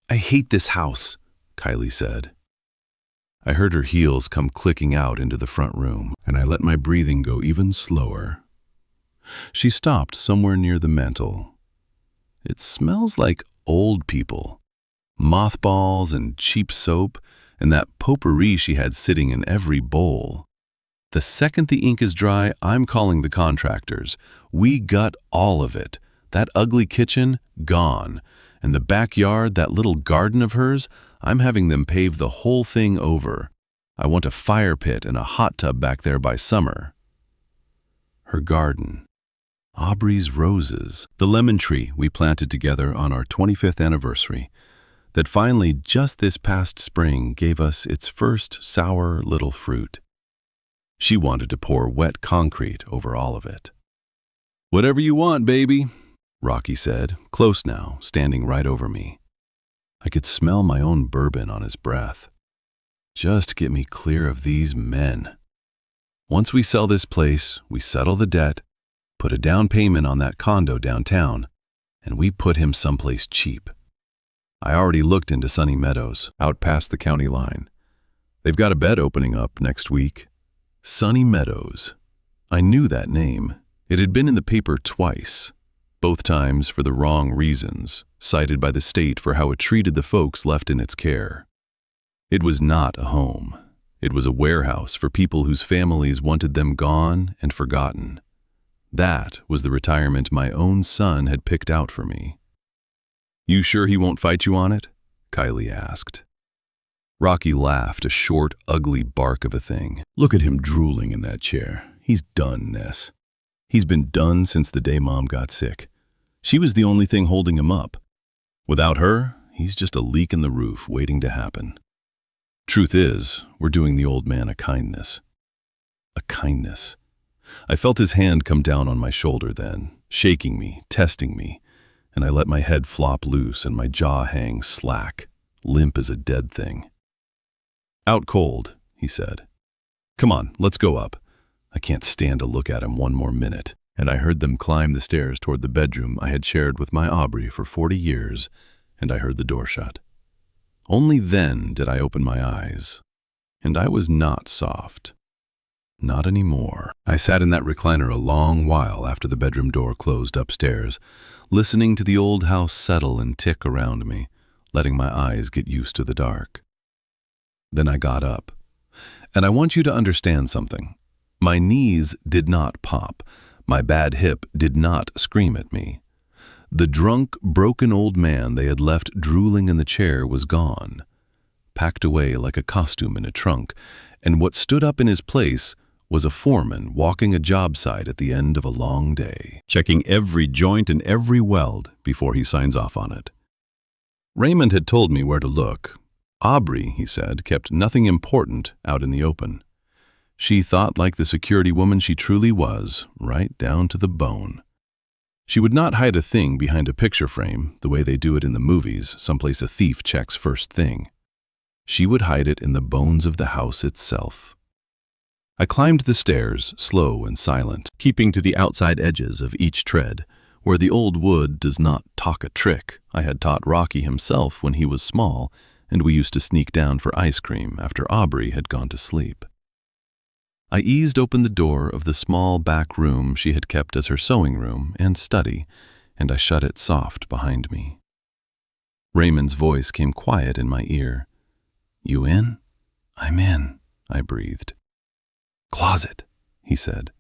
Speaker 3: "I hate this house," Kylie said. I heard her heels come clicking out into the front room, and I let my breathing go even slower. She stopped somewhere near the mantel. "It smells like old people. Mothballs and cheap soap, and that potpourri she had sitting in every bowl. The second the ink is dry, I'm calling the contractors. We gut all of it. That ugly kitchen, gone. And the backyard, that little garden of hers, I'm having them pave the whole thing over. I want a fire pit and a hot tub back there by summer." Her garden. Aubrey's roses. The lemon tree we planted together on our 25th anniversary. that finally, just this past spring, gave us its first sour little fruit. She wanted to pour wet concrete over all of it. "Whatever you want, baby," Rocky said, close now, standing right over me. I could smell my own bourbon on his breath. "Just get me clear of these men. Once we sell this place, we settle the debt, put a down payment on that condo downtown, and we put him someplace cheap. I already looked into Sunny Meadows, out past the county line. They've got a bed opening up next week." Sunny Meadows. I knew that name. It had been in the paper twice, both times for the wrong reasons, cited by the state for how it treated the folks left in its care. It was not a home. It was a warehouse for people whose families wanted them gone and forgotten. That was the retirement my own son had picked out for me. "You sure he won't fight you on it?" Kylie asked. Rocky laughed, a short, ugly bark of a thing. "Look at him drooling in that chair. He's done, Ness. He's been done since the day Mom got sick. She was the only thing holding him up. Without her, he's just a leak in the roof waiting to happen. Truth is, we're doing the old man a kindness." A kindness. I felt his hand come down on my shoulder then, shaking me, testing me, and I let my head flop loose and my jaw hang slack, limp as a dead thing. "Out cold," he said. "Come on, let's go up. I can't stand to look at him one more minute." And I heard them climb the stairs toward the bedroom I had shared with my Aubri for 40 years, and I heard the door shut. Only then did I open my eyes, and I was not soft. Not anymore. I sat in that recliner a long while after the bedroom door closed upstairs, listening to the old house settle and tick around me, letting my eyes get used to the dark. Then I got up. And I want you to understand something. My knees did not pop. My bad hip did not scream at me. The drunk, broken old man they had left drooling in the chair was gone, packed away like a costume in a trunk, and what stood up in his place was a foreman walking a job site at the end of a long day, checking every joint and every weld before he signs off on it. Raymond had told me where to look. Aubri, he said, kept nothing important out in the open. She thought like the security woman she truly was, right down to the bone. She would not hide a thing behind a picture frame, the way they do it in the movies, someplace a thief checks first thing. She would hide it in the bones of the house itself. I climbed the stairs, slow and silent, keeping to the outside edges of each tread, where the old wood does not talk a trick I had taught Rocky himself when he was small, and we used to sneak down for ice cream after Aubri had gone to sleep. I eased open the door of the small back room she had kept as her sewing room and study, and I shut it soft behind me. Raymond's voice came quiet in my ear. "You in?" "I'm in," I breathed. "Closet," he said.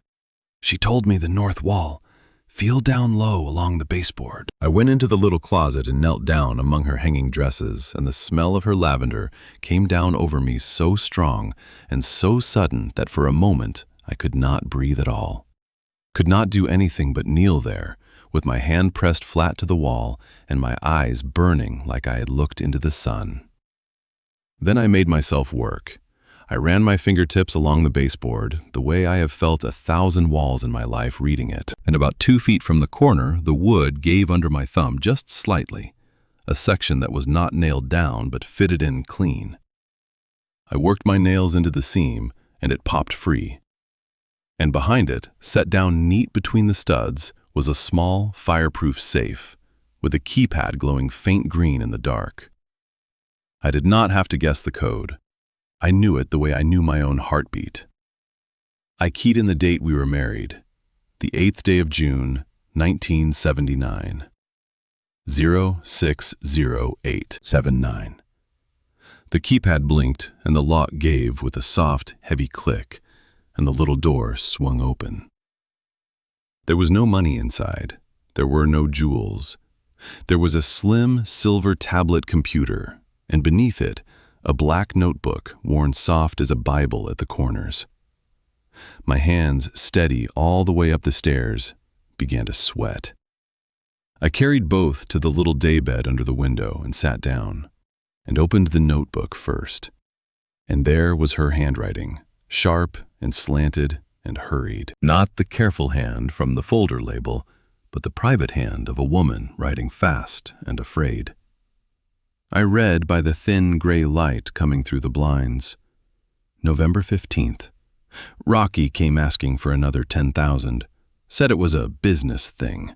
Speaker 3: "She told me the north wall. Feel down low along the baseboard." I went into the little closet and knelt down among her hanging dresses, and the smell of her lavender came down over me so strong and so sudden that for a moment I could not breathe at all. Could not do anything but kneel there, with my hand pressed flat to the wall and my eyes burning like I had looked into the sun. Then I made myself work. I ran my fingertips along the baseboard, the way I have felt 1,000 walls in my life reading it. And about 2 feet from the corner, the wood gave under my thumb just slightly, a section that was not nailed down but fitted in clean. I worked my nails into the seam, and it popped free. And behind it, set down neat between the studs, was a small, fireproof safe, with a keypad glowing faint green in the dark. I did not have to guess the code. I knew it the way I knew my own heartbeat. I keyed in the date we were married, the 8th day of June, 1979. 060879. The keypad blinked and the lock gave with a soft, heavy click, and the little door swung open. There was no money inside. There were no jewels. There was a slim, silver tablet computer, and beneath it, a black notebook worn soft as a Bible at the corners. My hands, steady all the way up the stairs, began to sweat. I carried both to the little daybed under the window and sat down. and opened the notebook first. And there was her handwriting, sharp and slanted and hurried.
Speaker 4: Not the careful hand from the folder label, but the private hand of a woman writing fast and afraid.
Speaker 3: I read by the thin gray light coming through the blinds. November 15th. Rocky came asking for another 10,000. Said it was a business thing.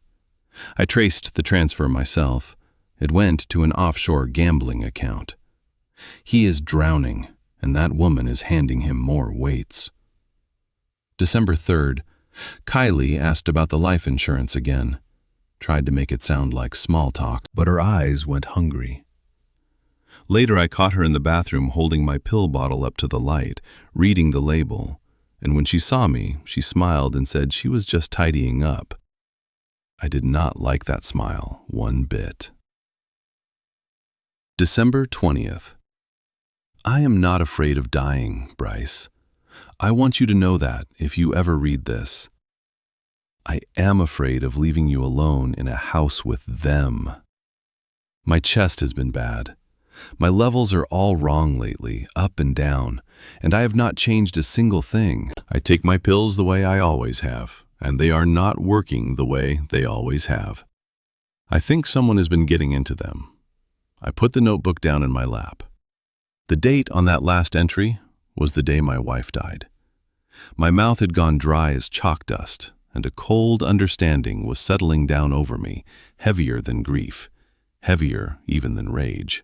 Speaker 3: I traced the transfer myself. It went to an offshore gambling account. He is drowning, and that woman is handing him more weights. December 3rd. Kylie asked about the life insurance again. Tried to make it sound like small talk,
Speaker 4: But her eyes went hungry.
Speaker 3: Later I caught her in the bathroom holding my pill bottle up to the light, reading the label, and when she saw me, she smiled and said she was just tidying up. I did not like that smile one bit. December 20th. I am not afraid of dying, Bryce. I want you to know that if you ever read this. I am afraid of leaving you alone in a house with them. My chest has been bad. My levels are all wrong lately, up and down, and I have not changed a single thing. I take my pills the way I always have, and they are not working the way they always have. I think someone has been getting into them. I put the notebook down in my lap. The date on that last entry was the day my wife died. My mouth had gone dry as chalk dust, and a cold understanding was settling down over me, heavier than grief, heavier even than rage.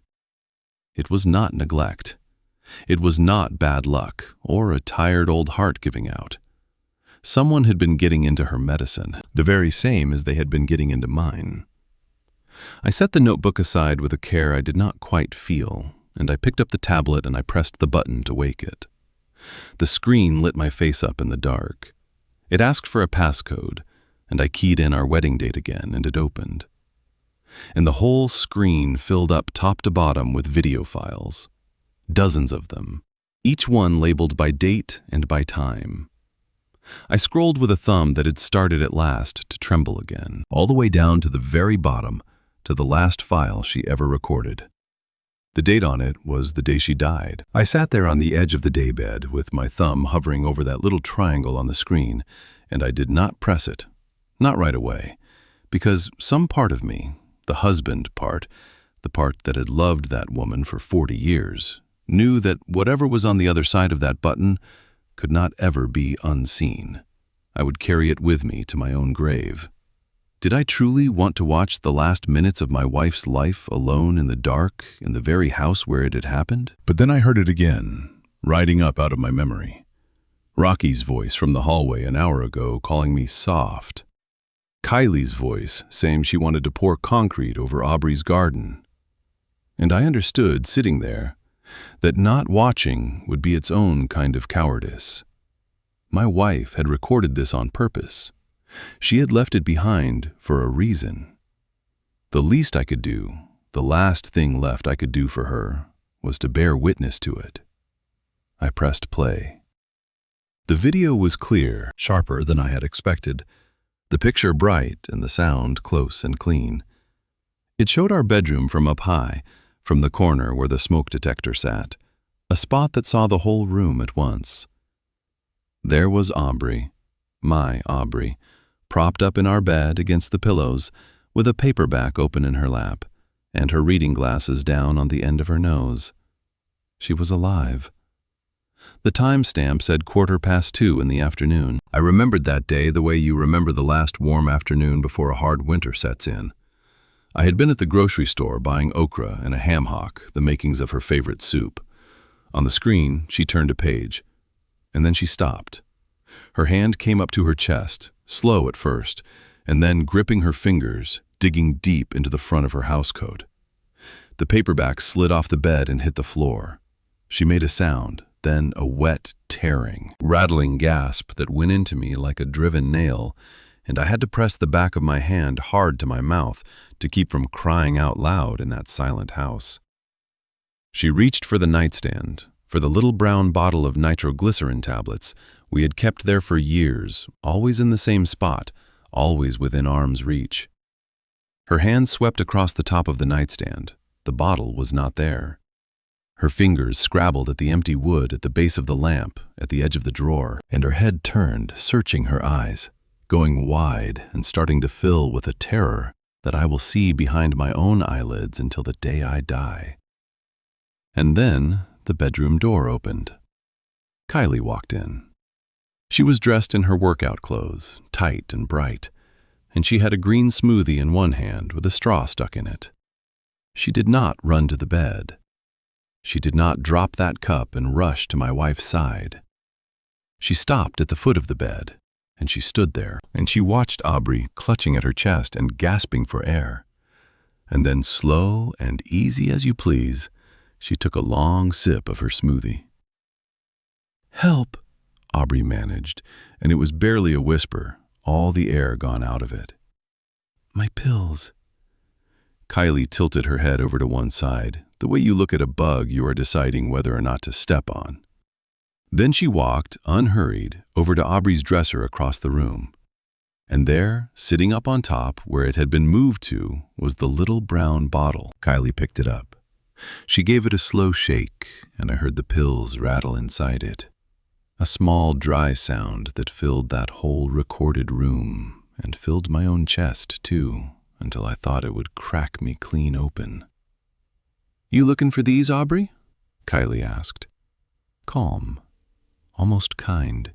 Speaker 3: It was not neglect. It was not bad luck or a tired old heart giving out. Someone had been getting into her medicine, the very same as they had been getting into mine. I set the notebook aside with a care I did not quite feel, and I picked up the tablet and I pressed the button to wake it. The screen lit my face up in the dark. It asked for a passcode, and I keyed in our wedding date again, and it opened. And the whole screen filled up top to bottom with video files. Dozens of them, each one labeled by date and by time. I scrolled with a thumb that had started at last to tremble again, all the way down to the very bottom, to the last file she ever recorded. The date on it was the day she died. I sat there on the edge of the daybed with my thumb hovering over that little triangle on the screen, and I did not press it, not right away, because some part of me, the husband part, the part that had loved that woman for 40 years, knew that whatever was on the other side of that button could not ever be unseen. I would carry it with me to my own grave. Did I truly want to watch the last minutes of my wife's life alone in the dark in the very house where it had happened?
Speaker 2: But then I heard it again, riding up out of my memory. Rocky's voice from the hallway an hour ago calling me soft. Kylie's voice saying she wanted to pour concrete over Aubri's garden. And I understood, sitting there, that not watching would be its own kind of cowardice. My wife had recorded this on purpose. She had left it behind for a reason. The least I could do, the last thing left I could do for her, was to bear witness to it. I pressed play. The video was clear, sharper than I had expected, the picture bright and the sound close and clean. It showed our bedroom from up high, from the corner where the smoke detector sat, a spot that saw the whole room at once. There was Aubri, my Aubri, propped up in our bed against the pillows, with a paperback open in her lap, and her reading glasses down on the end of her nose. She was alive. The timestamp said 2:15 in the afternoon. I remembered that day the way you remember the last warm afternoon before a hard winter sets in. I had been at the grocery store buying okra and a ham hock, the makings of her favorite soup. On the screen, she turned a page, and then she stopped. Her hand came up to her chest, slow at first, and then gripping her fingers, digging deep into the front of her housecoat. The paperback slid off the bed and hit the floor. She made a sound, then a wet, tearing, rattling gasp that went into me like a driven nail, and I had to press the back of my hand hard to my mouth to keep from crying out loud in that silent house. She reached for the nightstand, for the little brown bottle of nitroglycerin tablets we had kept there for years, always in the same spot, always within arm's reach. Her hand swept across the top of the nightstand. The bottle was not there.
Speaker 3: Her fingers scrabbled at the empty wood at the base of the lamp, at the edge of the drawer, and her head turned, searching her eyes, going wide and starting to fill with a terror that I will see behind my own eyelids until the day I die. And then the bedroom door opened. Kylie walked in. She was dressed in her workout clothes, tight and bright, and she had a green smoothie in one hand with a straw stuck in it. She did not run to the bed. She did not drop that cup and rush to my wife's side. She stopped at the foot of the bed, and she stood there, and she watched Aubri clutching at her chest and gasping for air. And then, slow and easy as you please, she took a long sip of her smoothie. "Help," Aubri managed, and it was barely a whisper, all the air gone out of it. "My pills." Kylie tilted her head over to one side, the way you look at a bug you are deciding whether or not to step on. Then she walked, unhurried, over to Aubri's dresser across the room. And there, sitting up on top where it had been moved to, was the little brown bottle. Kylie picked it up. She gave it a slow shake, and I heard the pills rattle inside it. A small, dry sound that filled that whole recorded room, and filled my own chest, too, until I thought it would crack me clean open. "You looking for these, Aubri?" Kylie asked. Calm, almost kind.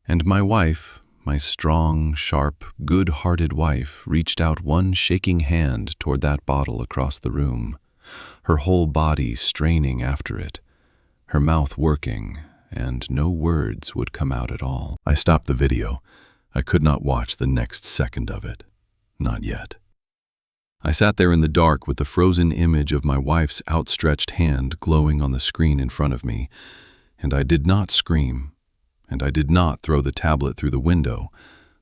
Speaker 3: And my wife, my strong, sharp, good-hearted wife, reached out one shaking hand toward that bottle across the room, her whole body straining after it, her mouth working, and no words would come out at all. I stopped the video. I could not watch the next second of it. Not yet. I sat there in the dark with the frozen image of my wife's outstretched hand glowing on the screen in front of me, and I did not scream, and I did not throw the tablet through the window,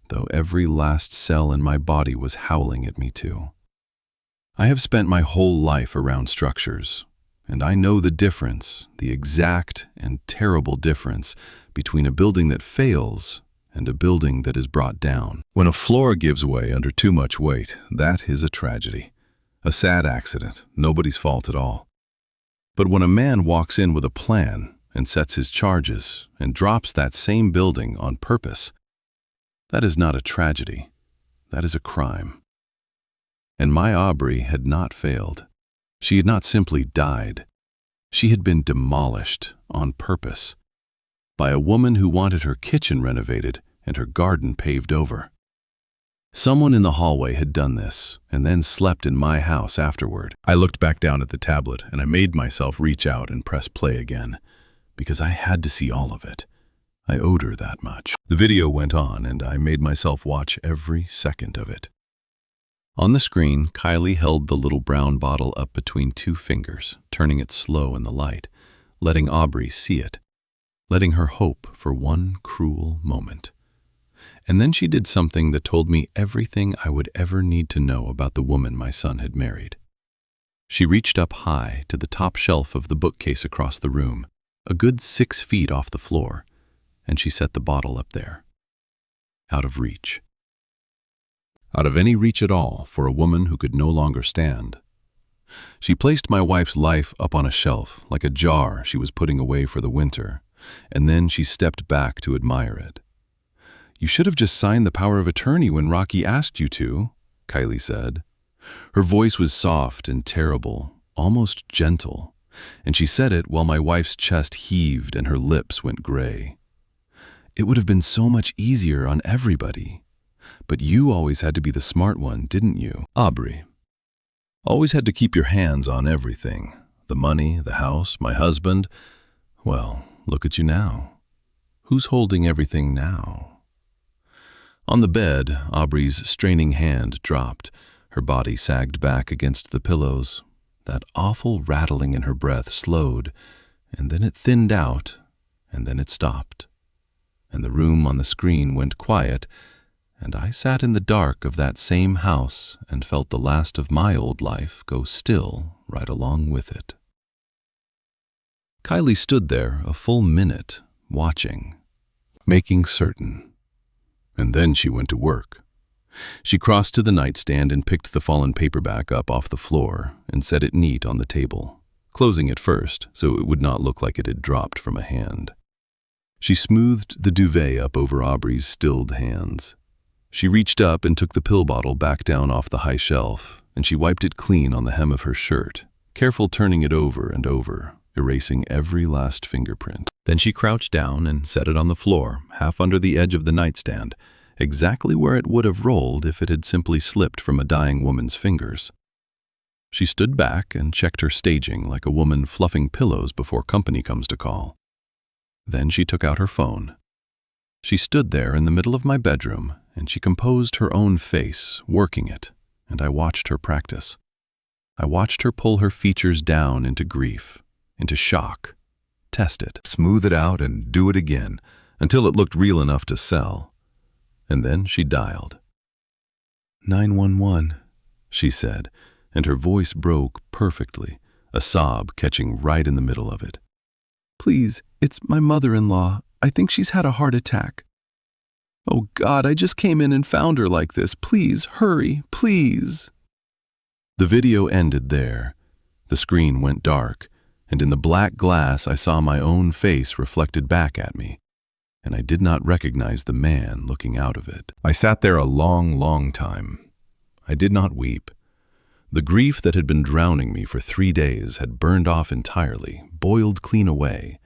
Speaker 3: though every last cell in my body was howling at me too. I have spent my whole life around structures, and I know the difference, the exact and terrible difference between a building that fails and a building that is brought down. When a floor gives way under too much weight, that is a tragedy. A sad accident, nobody's fault at all. But when a man walks in with a plan and sets his charges and drops that same building on purpose, that is not a tragedy, that is a crime. And my Aubri had not failed. She had not simply died. She had been demolished on purpose by a woman who wanted her kitchen renovated and her garden paved over. Someone in the hallway had done this and then slept in my house afterward. I looked back down at the tablet and I made myself reach out and press play again, because I had to see all of it. I owed her that much. The video went on and I made myself watch every second of it. On the screen, Kylie held the little brown bottle up between two fingers, turning it slow in the light, letting Aubri see it, letting her hope for one cruel moment. And then she did something that told me everything I would ever need to know about the woman my son had married. She reached up high to the top shelf of the bookcase across the room, a good 6 feet off the floor, and she set the bottle up there, out of reach. Out of any reach at all for a woman who could no longer stand. She placed my wife's life up on a shelf like a jar she was putting away for the winter, and then she stepped back to admire it. "You should have just signed the power of attorney when Rocky asked you to," Kylie said. Her voice was soft and terrible, almost gentle, and she said it while my wife's chest heaved and her lips went gray. "It would have been so much easier on everybody. But you always had to be the smart one, didn't you, Aubri? Always had to keep your hands on everything. The money, the house, my husband. Well, look at you now. Who's holding everything now?" On the bed, Aubri's straining hand dropped. Her body sagged back against the pillows. That awful rattling in her breath slowed, and then it thinned out, and then it stopped. And the room on the screen went quiet, and I sat in the dark of that same house and felt the last of my old life go still right along with it. Kylie stood there a full minute, watching, making certain. And then she went to work. She crossed to the nightstand and picked the fallen paperback up off the floor and set it neat on the table, closing it first so it would not look like it had dropped from a hand. She smoothed the duvet up over Aubrey's stilled hands. She reached up and took the pill bottle back down off the high shelf, and she wiped it clean on the hem of her shirt, careful turning it over and over, erasing every last fingerprint.
Speaker 4: Then she crouched down and set it on the floor, half under the edge of the nightstand, exactly where it would have rolled if it had simply slipped from a dying woman's fingers. She stood back and checked her staging like a woman fluffing pillows before company comes to call. Then she took out her phone. She stood there in the middle of my bedroom, and she composed her own face, working it, and I watched her practice. I watched her pull her features down into grief, into shock, test it, smooth it out, and do it again until it looked real enough to sell. And then she dialed. 911, she said, and her voice broke perfectly, a sob catching right in the middle of it. Please, it's my mother-in-law. I think she's had a heart attack. Oh God, I just came in and found her like this. Please, hurry, please. The video ended there. The screen went dark, and in the black glass I saw my own face reflected back at me, and I did not recognize the man looking out of it. I sat there a long, long time. I did not weep. The grief that had been drowning me for 3 days had burned off entirely, boiled clean away,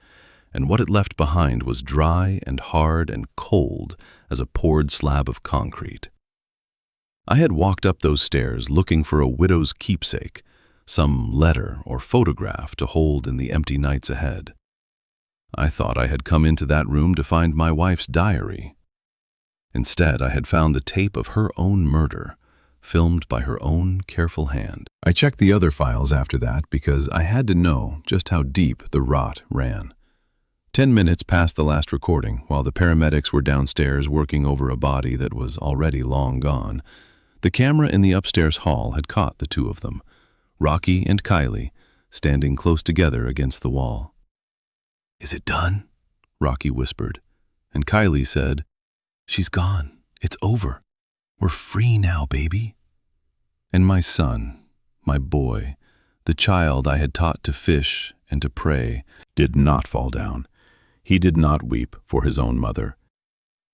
Speaker 4: and what it left behind was dry and hard and cold as a poured slab of concrete. I had walked up those stairs looking for a widow's keepsake, some letter or photograph to hold in the empty nights ahead. I thought I had come into that room to find my wife's diary. Instead, I had found the tape of her own murder, filmed by her own careful hand. I checked the other files after that because I had to know just how deep the rot ran. 10 minutes past the last recording, while the paramedics were downstairs working over a body that was already long gone, the camera in the upstairs hall had caught the two of them, Rocky and Kylie, standing close together against the wall. "Is it done?" Rocky whispered, and Kylie said, "She's gone. It's over. We're free now, baby." And my son, my boy, the child I had taught to fish and to pray, did not fall down. He did not weep for his own mother.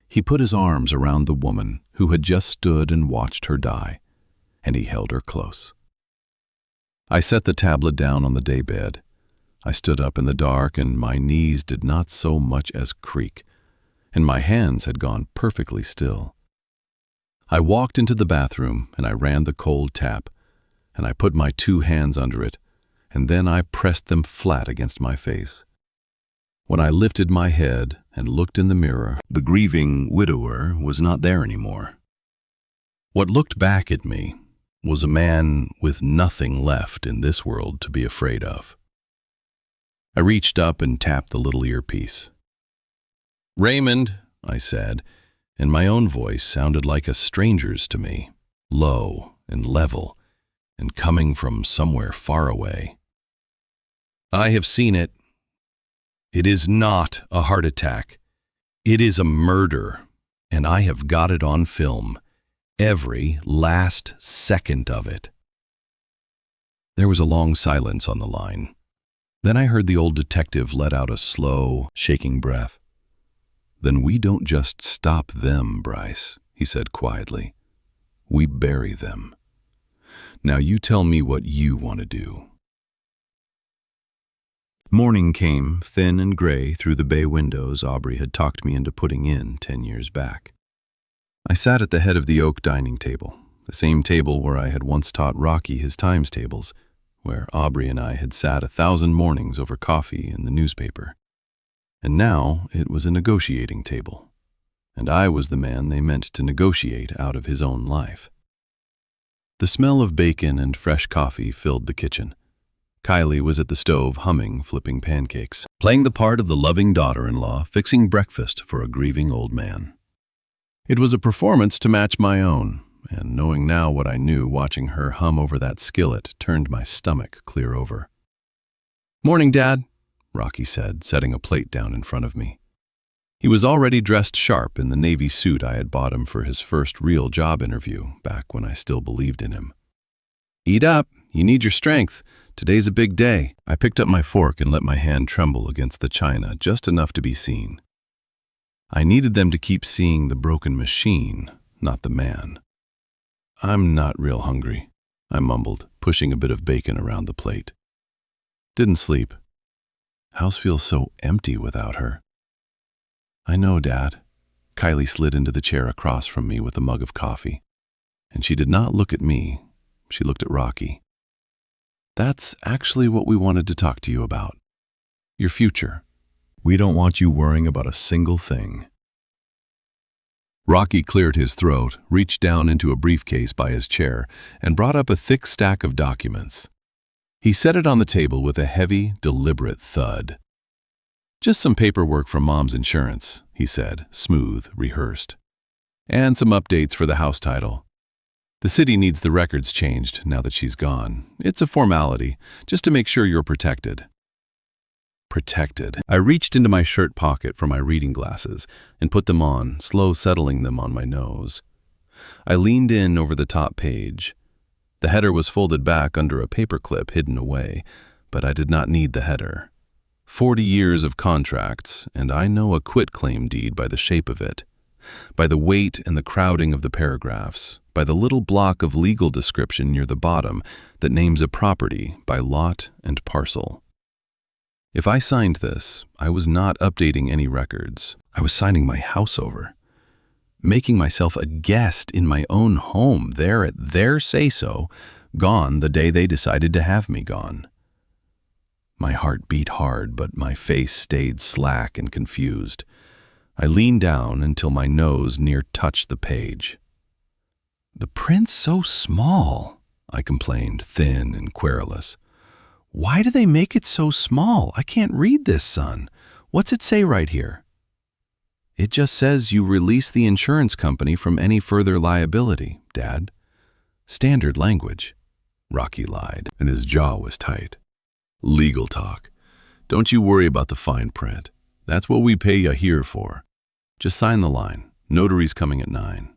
Speaker 4: He put his arms around the woman who had just stood and watched her die, and he held her close. I set the tablet down on the daybed. I stood up in the dark, and my knees did not so much as creak, and my hands had gone perfectly still. I walked into the bathroom, and I ran the cold tap, and I put my 2 hands under it, and then I pressed them flat against my face. When I lifted my head and looked in the mirror, the grieving widower was not there anymore. What looked back at me was a man with nothing left in this world to be afraid of. I reached up and tapped the little earpiece. "Raymond," I said, and my own voice sounded like a stranger's to me, low and level, and coming from somewhere far away. "I have seen it. It is not a heart attack. It is a murder, and I have got it on film, every last second of it." There was a long silence on the line. Then I heard the old detective let out a slow, shaking breath. "Then we don't just stop them, Bryce," he said quietly. "We bury them. Now you tell me what you want to do." Morning came, thin and gray, through the bay windows Aubri had talked me into putting in 10 years back. I sat at the head of the oak dining table, the same table where I had once taught Rocky his times tables, where Aubri and I had sat 1,000 mornings over coffee and the newspaper. And now it was a negotiating table, and I was the man they meant to negotiate out of his own life. The smell of bacon and fresh coffee filled the kitchen. Kylie was at the stove humming, flipping pancakes, playing the part of the loving daughter-in-law, fixing breakfast for a grieving old man. It was a performance to match my own, and knowing now what I knew, watching her hum over that skillet turned my stomach clear over. "Morning, Dad," Rocky said, setting a plate down in front of me. He was already dressed sharp in the navy suit I had bought him for his first real job interview, back when I still believed in him. "Eat up. You need your strength.
Speaker 3: Today's a big day.
Speaker 4: I picked up my fork and let my hand tremble against the china, just enough to be seen. I needed them to keep seeing the broken machine, not the man. "I'm not real hungry," I mumbled, pushing a bit of bacon around the plate. "Didn't sleep. House feels so empty without her." "I know, Dad." Kylie slid into the chair across from me with a mug of coffee. And she did not look at me. She looked at Rocky. "That's actually what we wanted to talk to you about. Your future. We don't want you worrying about a single thing." Rocky cleared his throat, reached down into a briefcase by his chair, and brought up a thick stack of documents. He set it on the table with a heavy, deliberate thud. "Just some paperwork from Mom's insurance," he said, smooth, rehearsed. "And some updates for the house title. The city needs the records changed now that she's gone. It's a formality, just to make sure you're protected." Protected. I reached into my shirt pocket for my reading glasses and put them on, slow settling them on my nose. I leaned in over the top page. The header was folded back under a paperclip hidden away, but I did not need the header. 40 years of contracts, and I know a quitclaim deed by the shape of it, by the weight and the crowding of the paragraphs, by the little block of legal description near the bottom that names a property by lot and parcel. If I signed this, I was not updating any records. I was signing my house over, making myself a guest in my own home there at their say-so, gone the day they decided to have me gone. My heart beat hard, but my face stayed slack and confused. I leaned down until my nose near touched the page. "The print's so small," I complained, thin and querulous. "Why do they make it so small? I can't read this, son. What's it say right here?" "It just says you release the insurance company from any further liability, Dad. Standard language." Rocky lied, and his jaw was tight. "Legal talk. Don't you worry about the fine print. That's what we pay you here for. Just sign the line. Notary's coming at 9.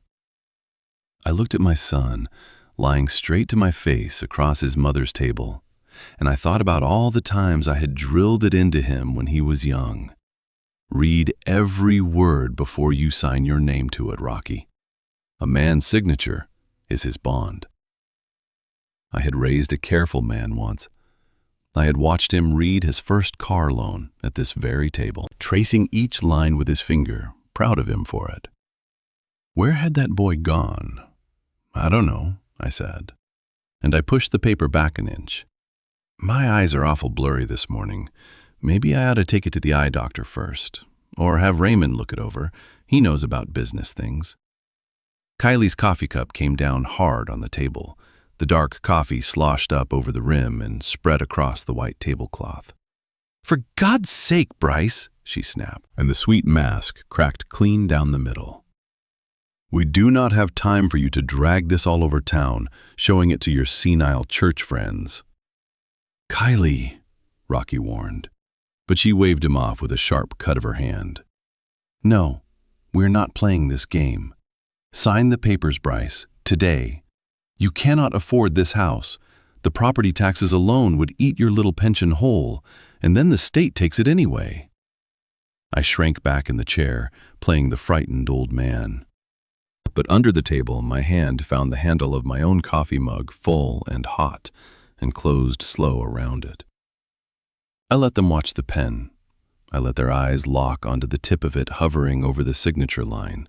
Speaker 4: I looked at my son, lying straight to my face across his mother's table, and I thought about all the times I had drilled it into him when he was young. Read every word before you sign your name to it, Rocky. A man's signature is his bond. I had raised a careful man once. I had watched him read his first car loan at this very table, tracing each line with his finger, proud of him for it. Where had that boy gone? "I don't know," I said, and I pushed the paper back an inch. "My eyes are awful blurry this morning. Maybe I ought to take it to the eye doctor first, or have Raymond look it over. He knows about business things." Kylie's coffee cup came down hard on the table. The dark coffee sloshed up over the rim and spread across the white tablecloth. "For God's sake, Bryce," she snapped, and the sweet mask cracked clean down the middle. "We do not have time for you to drag this all over town, showing it to your senile church friends." "Kylie," Rocky warned, but she waved him off with a sharp cut of her hand. "No, we're not playing this game. Sign the papers, Bryce, today. You cannot afford this house. The property taxes alone would eat your little pension whole, and then the state takes it anyway." I shrank back in the chair, playing the frightened old man. But under the table, my hand found the handle of my own coffee mug full and hot, and closed slow around it. I let them watch the pen. I let their eyes lock onto the tip of it hovering over the signature line,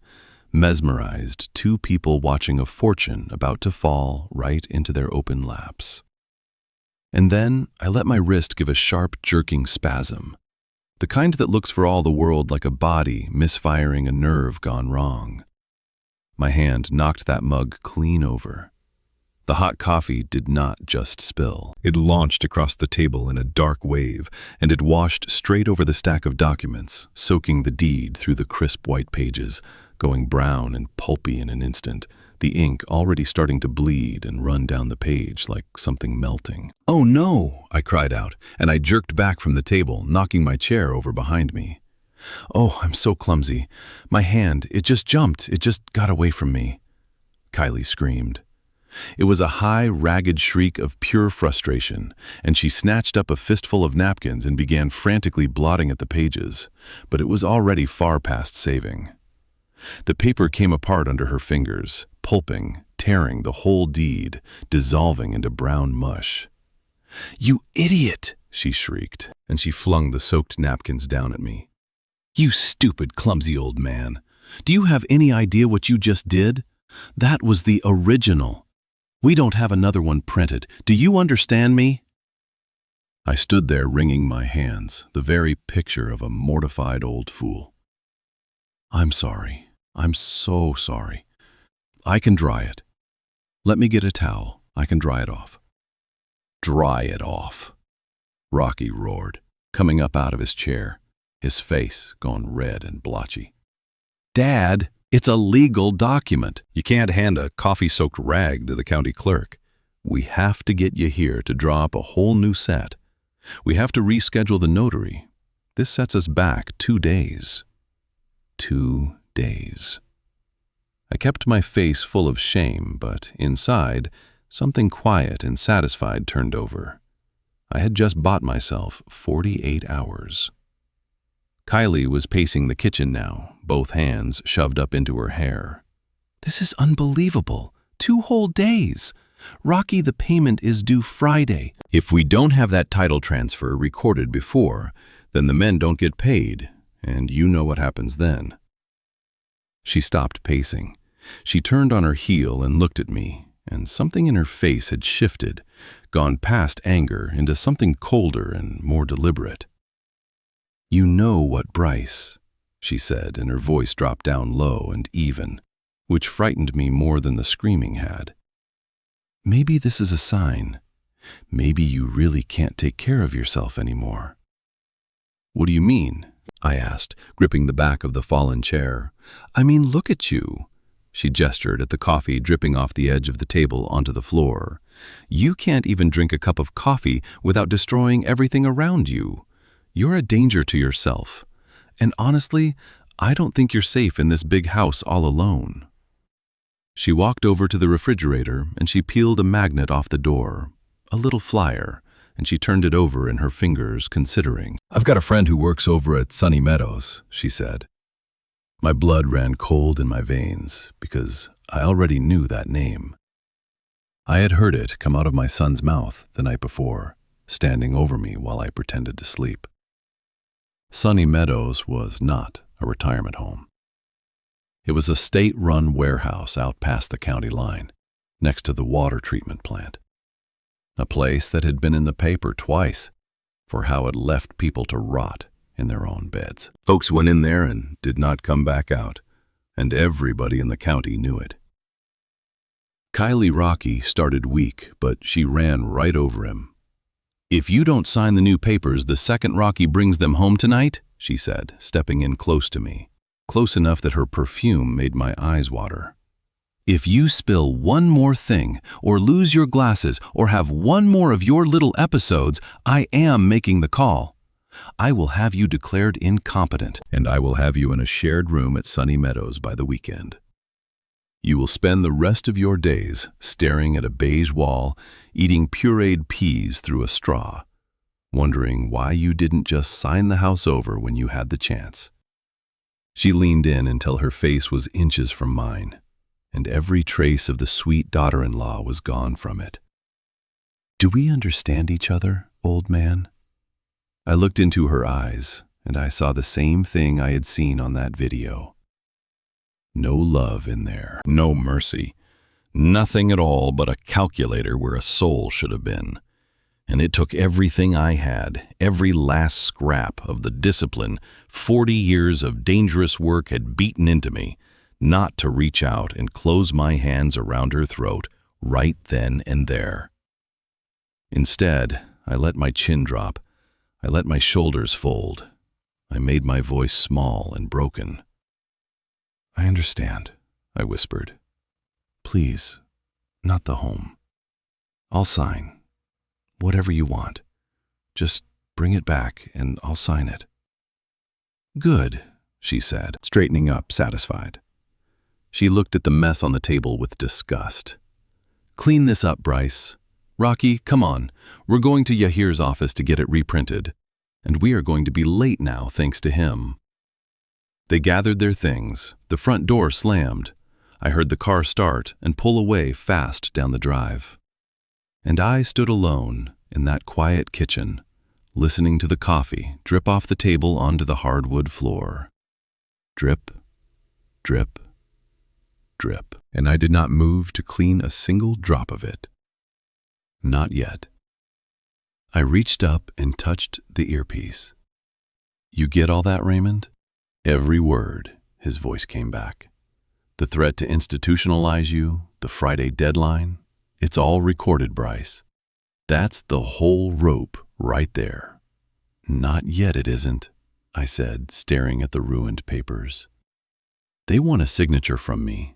Speaker 4: mesmerized, two people watching a fortune about to fall right into their open laps. And then I let my wrist give a sharp, jerking spasm, the kind that looks for all the world like a body misfiring a nerve gone wrong. My hand knocked that mug clean over. The hot coffee did not just spill. It launched across the table in a dark wave, and it washed straight over the stack of documents, soaking the deed through the crisp white pages, going brown and pulpy in an instant, the ink already starting to bleed and run down the page like something melting. "Oh no!" I cried out, and I jerked back from the table, knocking my chair over behind me. "Oh, I'm so clumsy. My hand, it just jumped. It just got away from me." Kylie screamed.
Speaker 3: It was a high, ragged shriek of pure frustration, and she snatched up a fistful of napkins and began frantically blotting at the pages, but it was already far past saving. The paper came apart under her fingers, pulping, tearing the whole deed, dissolving into brown mush. "You idiot!" she shrieked, and she flung the soaked napkins down at me. "You stupid, clumsy old man. Do you have any idea what you just did? That was the original. We don't have another one printed. Do you understand me?" I stood there wringing my hands, the very picture of a mortified old fool. "I'm sorry. I'm so sorry. I can dry it. Let me get a towel. I can dry it off." "Dry it off," Rocky roared, coming up out of his chair, his face gone red and blotchy. "Dad, it's a legal document. You can't hand a coffee-soaked rag to the county clerk. We have to get you here to draw up a whole new set. We have to reschedule the notary. This sets us back 2 days. 2 days. I kept my face full of shame, but inside, something quiet and satisfied turned over. I had just bought myself 48 hours. Kylie was pacing the kitchen now, both hands shoved up into her hair. "This is unbelievable. 2 whole days. Rocky, the payment is due Friday. If we don't have that title transfer recorded before, then the men don't get paid, and you know what happens then." She stopped pacing. She turned on her heel and looked at me, and something in her face had shifted, gone past anger into something colder and more deliberate. "You know what, Bryce," she said, and her voice dropped down low and even, which frightened me more than the screaming had. "Maybe this is a sign. Maybe you really can't take care of yourself anymore." "What do you mean?" I asked, gripping the back of the fallen chair. "I mean, look at you." She gestured at the coffee dripping off the edge of the table onto the floor. "You can't even drink a cup of coffee without destroying everything around you. You're a danger to yourself. And honestly, I don't think you're safe in this big house all alone." She walked over to the refrigerator and she peeled a magnet off the door, a little flyer, and she turned it over in her fingers, considering. "I've got a friend who works over at Sunny Meadows," she said. My blood ran cold in my veins because I already knew that name. I had heard it come out of my son's mouth the night before, standing over me while I pretended to sleep. Sunny Meadows was not a retirement home. It was a state-run warehouse out past the county line, next to the water treatment plant. A place that had been in the paper twice for how it left people to rot in their own beds. Folks went in there and did not come back out, and everybody in the county knew it. Kylie Rocky started weak, but she ran right over him. "If you don't sign the new papers the second Rocky brings them home tonight," she said, stepping in close to me, close enough that her perfume made my eyes water. "If you spill one more thing, or lose your glasses, or have one more of your little episodes, I am making the call. I will have you declared incompetent, and I will have you in a shared room at Sunny Meadows by the weekend. You will spend the rest of your days staring at a beige wall, eating pureed peas through a straw, wondering why you didn't just sign the house over when you had the chance." She leaned in until her face was inches from mine, and every trace of the sweet daughter-in-law was gone from it. "Do we understand each other, old man?" I looked into her eyes, and I saw the same thing I had seen on that video. No love in there, no mercy, nothing at all but a calculator where a soul should have been. And it took everything I had, every last scrap of the discipline 40 years of dangerous work had beaten into me, not to reach out and close my hands around her throat right then and there. Instead, I let my chin drop. I let my shoulders fold. I made my voice small and broken. "I understand," I whispered. "Please, not the home. I'll sign. Whatever you want. Just bring it back and I'll sign it." "Good," she said, straightening up, satisfied. She looked at the mess on the table with disgust. Clean this up, Bryce. Rocky, come on. We're going to Yahir's office to get it reprinted. And we are going to be late now, thanks to him. They gathered their things. The front door slammed. I heard the car start and pull away fast down the drive. And I stood alone in that quiet kitchen, listening to the coffee drip off the table onto the hardwood floor. Drip, drip, drip.
Speaker 4: And I did not move to clean a single drop of it. Not yet. I reached up and touched the earpiece.
Speaker 3: You get all that, Raymond? Every word, his voice came back. The threat to institutionalize you, the Friday deadline, it's all recorded, Bryce. That's the whole rope right there. Not yet it isn't, I said, staring at the ruined papers. They want a signature from me.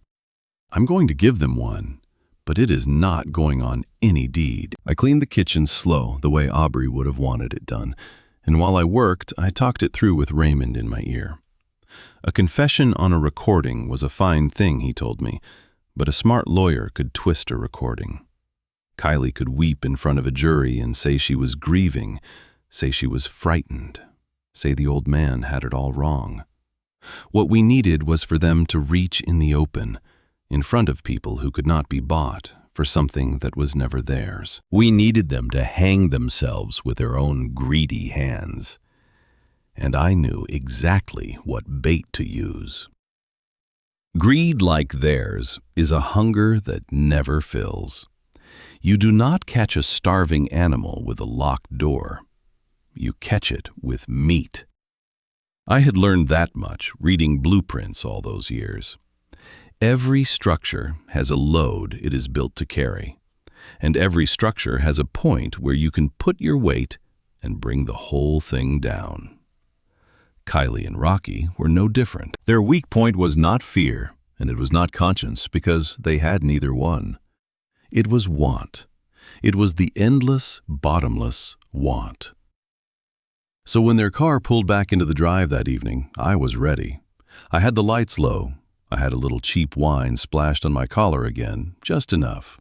Speaker 3: I'm going to give them one, but it is not going on any deed.
Speaker 4: I cleaned the kitchen slow, the way Aubri would have wanted it done, and while I worked, I talked it through with Raymond in my ear. A confession on a recording was a fine thing, he told me, but a smart lawyer could twist a recording. Kylie could weep in front of a jury and say she was grieving, say she was frightened, say the old man had it all wrong. What we needed was for them to reach in the open, in front of people who could not be bought for something that was never theirs. We needed them to hang themselves with their own greedy hands. And I knew exactly what bait to use. Greed like theirs is a hunger that never fills. You do not catch a starving animal with a locked door. You catch it with meat. I had learned that much reading blueprints all those years. Every structure has a load it is built to carry, and every structure has a point where you can put your weight and bring the whole thing down. Kylie and Rocky were no different. Their weak point was not fear, and it was not conscience, because they had neither one. It was want. It was the endless, bottomless want. So when their car pulled back into the drive that evening, I was ready. I had the lights low. I had a little cheap wine splashed on my collar again, just enough.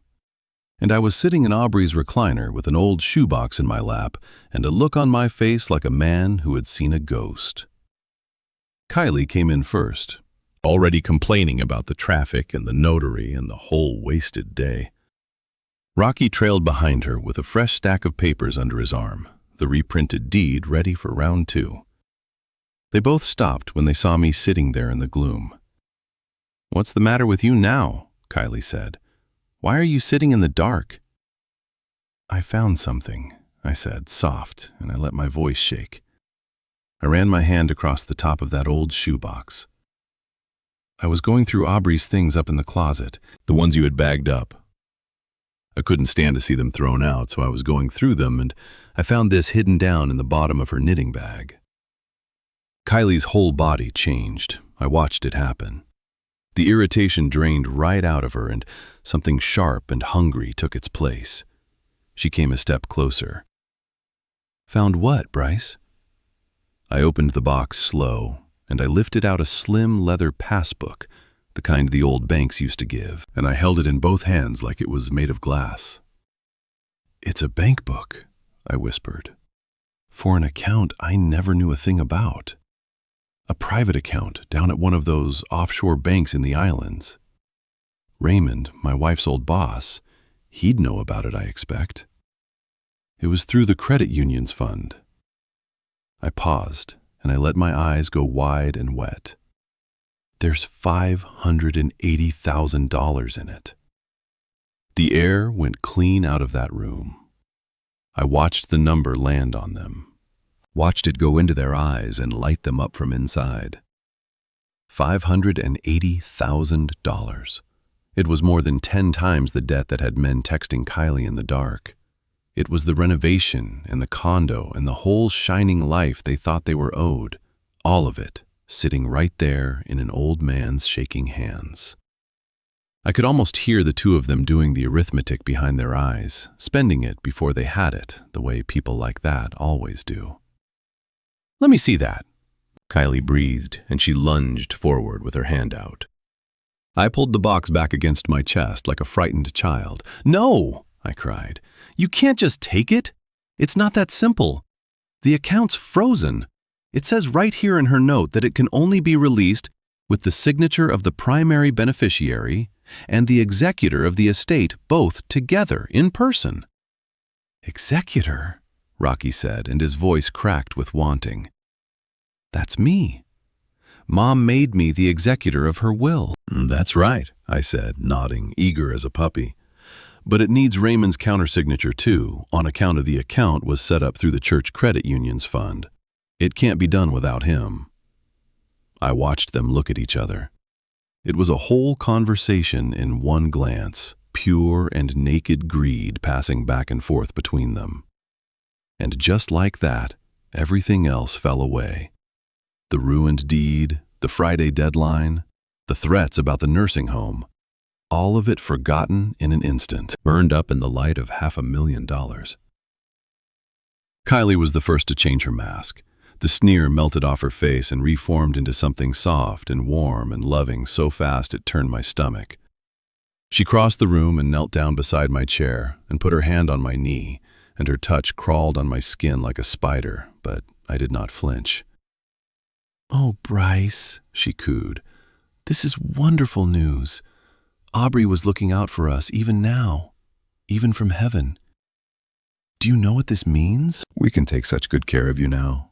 Speaker 4: And I was sitting in Aubrey's recliner with an old shoebox in my lap and a look on my face like a man who had seen a ghost. Kylie came in first, already complaining about the traffic and the notary and the whole wasted day. Rocky trailed behind her with a fresh stack of papers under his arm, the reprinted deed ready for round 2. They both stopped when they saw me sitting there in the gloom. "What's the matter with you now?" Kylie said. "Why are you sitting in the dark?" "I found something," I said, soft, and I let my voice shake. I ran my hand across the top of that old shoebox. "I was going through Aubrey's things up in the closet, the ones you had bagged up. I couldn't stand to see them thrown out, so I was going through them, and I found this hidden down in the bottom of her knitting bag." Kylie's whole body changed. I watched it happen. The irritation drained right out of her, and something sharp and hungry took its place. She came a step closer. "Found what, Bryce?" I opened the box slow, and I lifted out a slim leather passbook, the kind the old banks used to give, and I held it in both hands like it was made of glass. "It's a bank book," I whispered, "for an account I never knew a thing about. A private account down at one of those offshore banks in the islands. Raymond, my wife's old boss, he'd know about it, I expect. It was through the credit union's fund." I paused, and I let my eyes go wide and wet. "There's $580,000 in it." The air went clean out of that room. I watched the number land on them. Watched it go into their eyes and light them up from inside. $580,000. It was more than 10 times the debt that had men texting Kylie in the dark. It was the renovation and the condo and the whole shining life they thought they were owed, all of it sitting right there in an old man's shaking hands. I could almost hear the two of them doing the arithmetic behind their eyes, spending it before they had it, the way people like that always do. "Let me see that," Kylie breathed, and she lunged forward with her hand out.
Speaker 3: I pulled the box back against my chest like a frightened child. "No!" I cried. "You can't just take it. It's not that simple. The account's frozen. It says right here in her note that it can only be released with the signature of the primary beneficiary and the executor of the estate both together in person." "Executor?" Rocky said, and his voice cracked with wanting. "That's me. Mom made me the executor of her will."
Speaker 1: "That's right," I said, nodding, eager as a puppy. "But it needs Raymond's countersignature too, on account of the account was set up through the church credit union's fund. It can't be done without him." I watched them look at each other. It was a whole conversation in one glance, pure and naked greed passing back and forth between them. And just like that, everything else fell away. The ruined deed, the Friday deadline, the threats about the nursing home, all of it forgotten in an instant, burned up in the light of $500,000. Kylie was the first to change her mask. The sneer melted off her face and reformed into something soft and warm and loving so fast it turned my stomach. She crossed the room and knelt down beside my chair and put her hand on my knee, and her touch crawled on my skin like a spider, but I did not flinch. "Oh, Bryce," she cooed, "this is wonderful news. Aubri was looking out for us even now, even from heaven. Do you know what this means?"
Speaker 3: "We can take such good care of you now."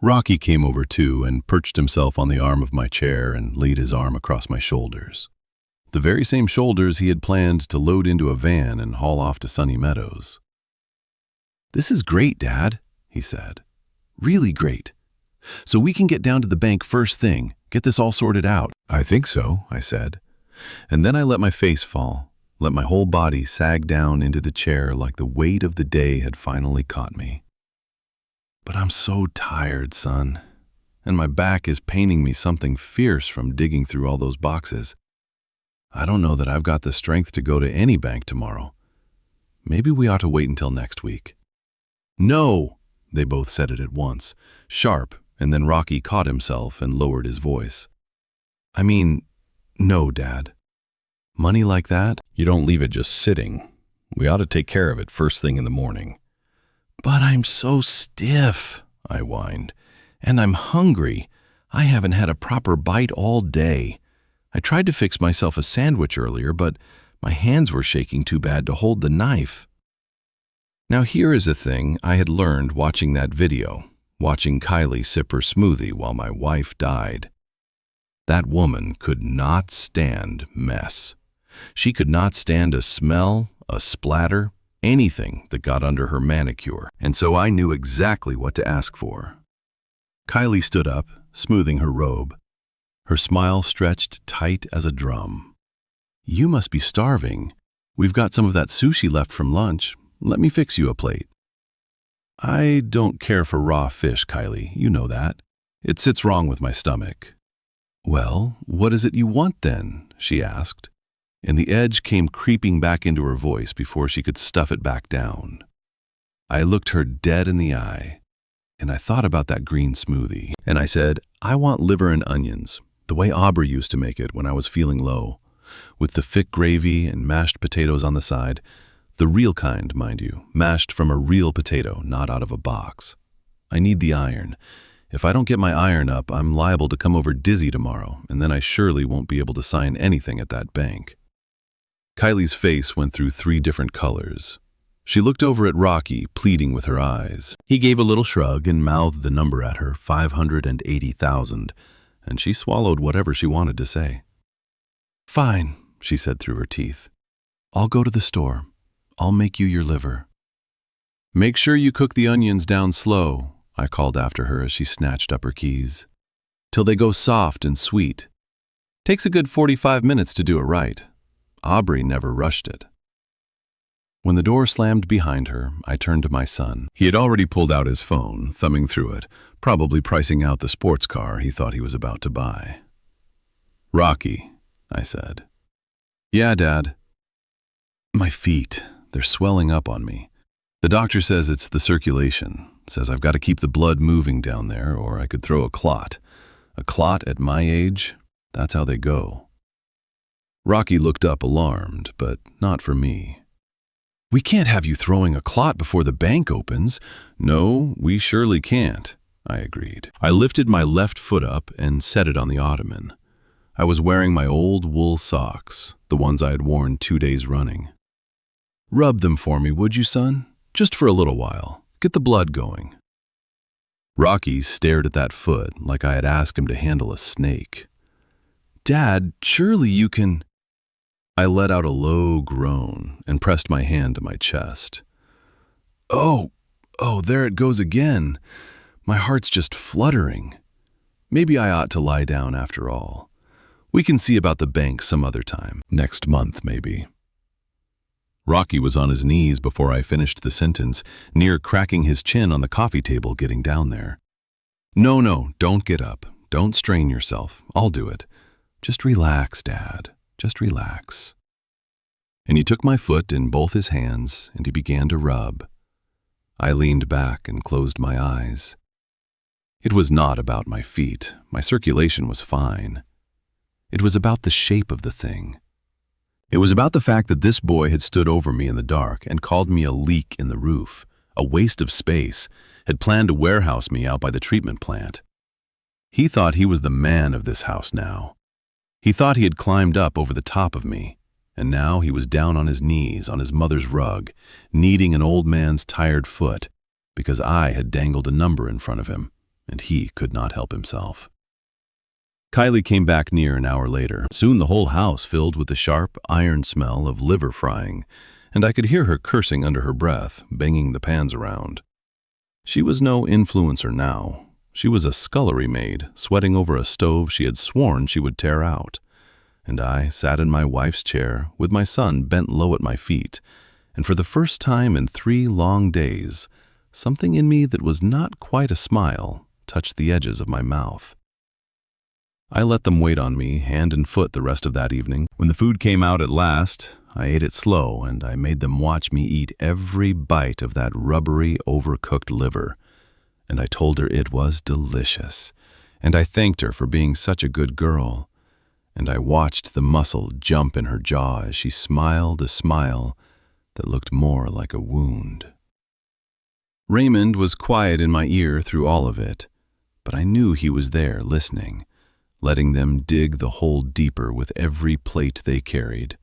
Speaker 3: Rocky came over too and perched himself on the arm of my chair and laid his arm across my shoulders. The very same shoulders he had planned to load into a van and haul off to Sunny Meadows. "This is great, Dad," he said. "Really great. So we can get down to the bank first thing, get this all sorted out." "I think so," I said. And then I let my face fall, let my whole body sag down into the chair like the weight of the day had finally caught me. "But I'm so tired, son, and my back is paining me something fierce from digging through all those boxes. I don't know that I've got the strength to go to any bank tomorrow. Maybe we ought to wait until next week." "No!" They both said it at once, sharp, and then Rocky caught himself and lowered his voice. "I mean, no, Dad. Money like that?
Speaker 4: You don't leave it just sitting. We ought to take care of it first thing in the morning."
Speaker 3: "But I'm so stiff," I whined, "and I'm hungry. I haven't had a proper bite all day. I tried to fix myself a sandwich earlier, but my hands were shaking too bad to hold the knife." Now here is a thing I had learned watching that video, watching Kylie sip her smoothie while my wife died. That woman could not stand mess. She could not stand a smell, a splatter, anything that got under her manicure, and so I knew exactly what to ask for. Kylie stood up, smoothing her robe. Her smile stretched tight as a drum. "You must be starving. We've got some of that sushi left from lunch. Let me fix you a plate." "I don't care for raw fish, Kylie. You know that. It sits wrong with my stomach." "Well, what is it you want then?" she asked, and the edge came creeping back into her voice before she could stuff it back down. I looked her dead in the eye, and I thought about that green smoothie, and I said, "I want liver and onions, the way Aubri used to make it when I was feeling low, with the thick gravy and mashed potatoes on the side, the real kind, mind you, mashed from a real potato, not out of a box. I need the iron. If I don't get my iron up, I'm liable to come over dizzy tomorrow, and then I surely won't be able to sign anything at that bank." Kylie's face went through 3 different colors. She looked over at Rocky, pleading with her eyes. He gave a little shrug and mouthed the number at her, 580,000, and she swallowed whatever she wanted to say. "Fine," she said through her teeth. "I'll go to the store. I'll make you your liver." "Make sure you cook the onions down slow," I called after her as she snatched up her keys, "till they go soft and sweet. Takes a good 45 minutes to do it right. Aubri never rushed it." When the door slammed behind her, I turned to my son. He had already pulled out his phone, thumbing through it, probably pricing out the sports car he thought he was about to buy. "Rocky," I said. "Yeah, Dad." "My feet, they're swelling up on me. The doctor says it's the circulation, says I've got to keep the blood moving down there or I could throw a clot. A clot at my age? That's how they go. Rocky looked up alarmed, but not for me. We can't have you throwing a clot before the bank opens. No, we surely can't, I agreed. I lifted my left foot up and set it on the ottoman. I was wearing my old wool socks, the ones I had worn 2 days running. Rub them for me, would you, son? Just for a little while. Get the blood going. Rocky stared at that foot like I had asked him to handle a snake. Dad, surely you can... I let out a low groan and pressed my hand to my chest. Oh, there it goes again. My heart's just fluttering. Maybe I ought to lie down after all. We can see about the bank some other time. Next month, maybe. Rocky was on his knees before I finished the sentence, near cracking his chin on the coffee table getting down there. No, don't get up. Don't strain yourself. I'll do it. Just relax, Dad. Just relax. And he took my foot in both his hands, and he began to rub. I leaned back and closed my eyes. It was not about my feet. My circulation was fine. It was about the shape of the thing. It was about the fact that this boy had stood over me in the dark and called me a leak in the roof, a waste of space, had planned to warehouse me out by the treatment plant. He thought he was the man of this house now. He thought he had climbed up over the top of me, and now he was down on his knees on his mother's rug, kneading an old man's tired foot, because I had dangled a number in front of him, and he could not help himself. Kylie came back near an hour later. Soon the whole house filled with the sharp, iron smell of liver frying, and I could hear her cursing under her breath, banging the pans around. She was no influencer now. She was a scullery maid, sweating over a stove she had sworn she would tear out. And I sat in my wife's chair with my son bent low at my feet, and for the first time in 3 long days, something in me that was not quite a smile touched the edges of my mouth. I let them wait on me hand and foot the rest of that evening. When the food came out at last, I ate it slow, and I made them watch me eat every bite of that rubbery, overcooked liver. And I told her it was delicious, and I thanked her for being such a good girl. And I watched the muscle jump in her jaw as she smiled a smile that looked more like a wound. Raymond was quiet in my ear through all of it, but I knew he was there listening, letting them dig the hole deeper with every plate they carried.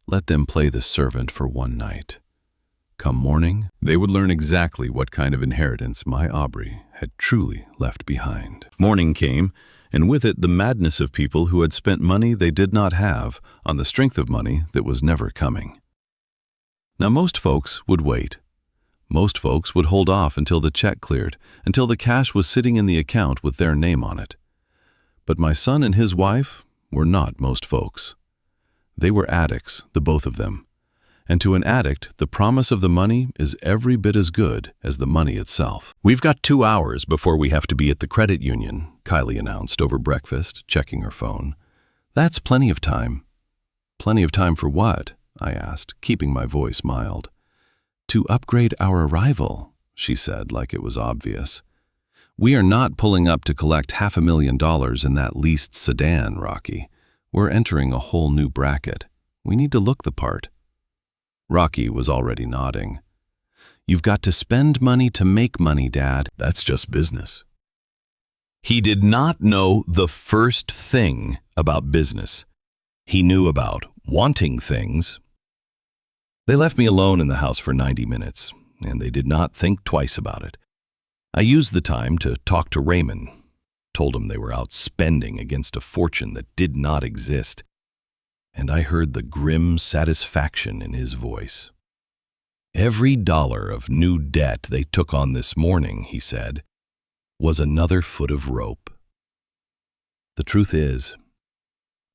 Speaker 3: Let them play the servant for one night. Come morning, they would learn exactly what kind of inheritance my Aubri had truly left behind. Morning came, and with it the madness of people who had spent money they did not have on the strength of money that was never coming. Now most folks would wait. Most folks would hold off until the check cleared, until the cash was sitting in the account with their name on it. But my son and his wife were not most folks. They were addicts, the both of them. And to an addict, the promise of the money is every bit as good as the money itself. We've got 2 hours before we have to be at the credit union, Kylie announced over breakfast, checking her phone. That's plenty of time. Plenty of time for what? I asked, keeping my voice mild. To upgrade our arrival, she said like it was obvious. We are not pulling up to collect $500,000 in that leased sedan, Rocky. We're entering a whole new bracket. We need to look the part. Rocky was already nodding. You've got to spend money to make money, Dad. That's just business. He did not know the first thing about business. He knew about wanting things. They left me alone in the house for 90 minutes, and they did not think twice about it. I used the time to talk to Raymond, told him they were out spending against a fortune that did not exist, and I heard the grim satisfaction in his voice. Every dollar of new debt they took on this morning, he said, was another foot of rope. The truth is,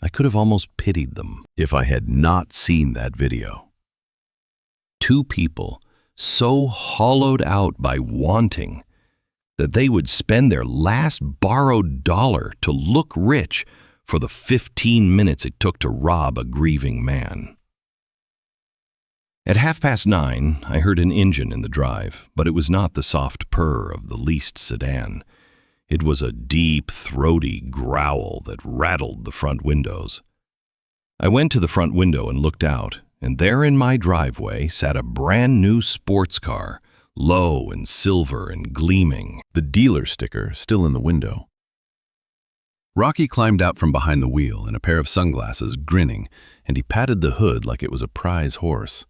Speaker 3: I could have almost pitied them if I had not seen that video. 2 people so hollowed out by wanting that they would spend their last borrowed dollar to look rich for the 15 minutes it took to rob a grieving man. At 9:30, I heard an engine in the drive, but it was not the soft purr of the leased sedan.
Speaker 4: It was a deep, throaty growl that rattled the front windows. I went to the front window and looked out, and there in my driveway sat a brand new sports car, low and silver and gleaming,
Speaker 1: the dealer sticker still in the window.
Speaker 3: Rocky climbed out from behind the wheel in a pair of sunglasses, grinning, and he patted the hood like it was a prize horse.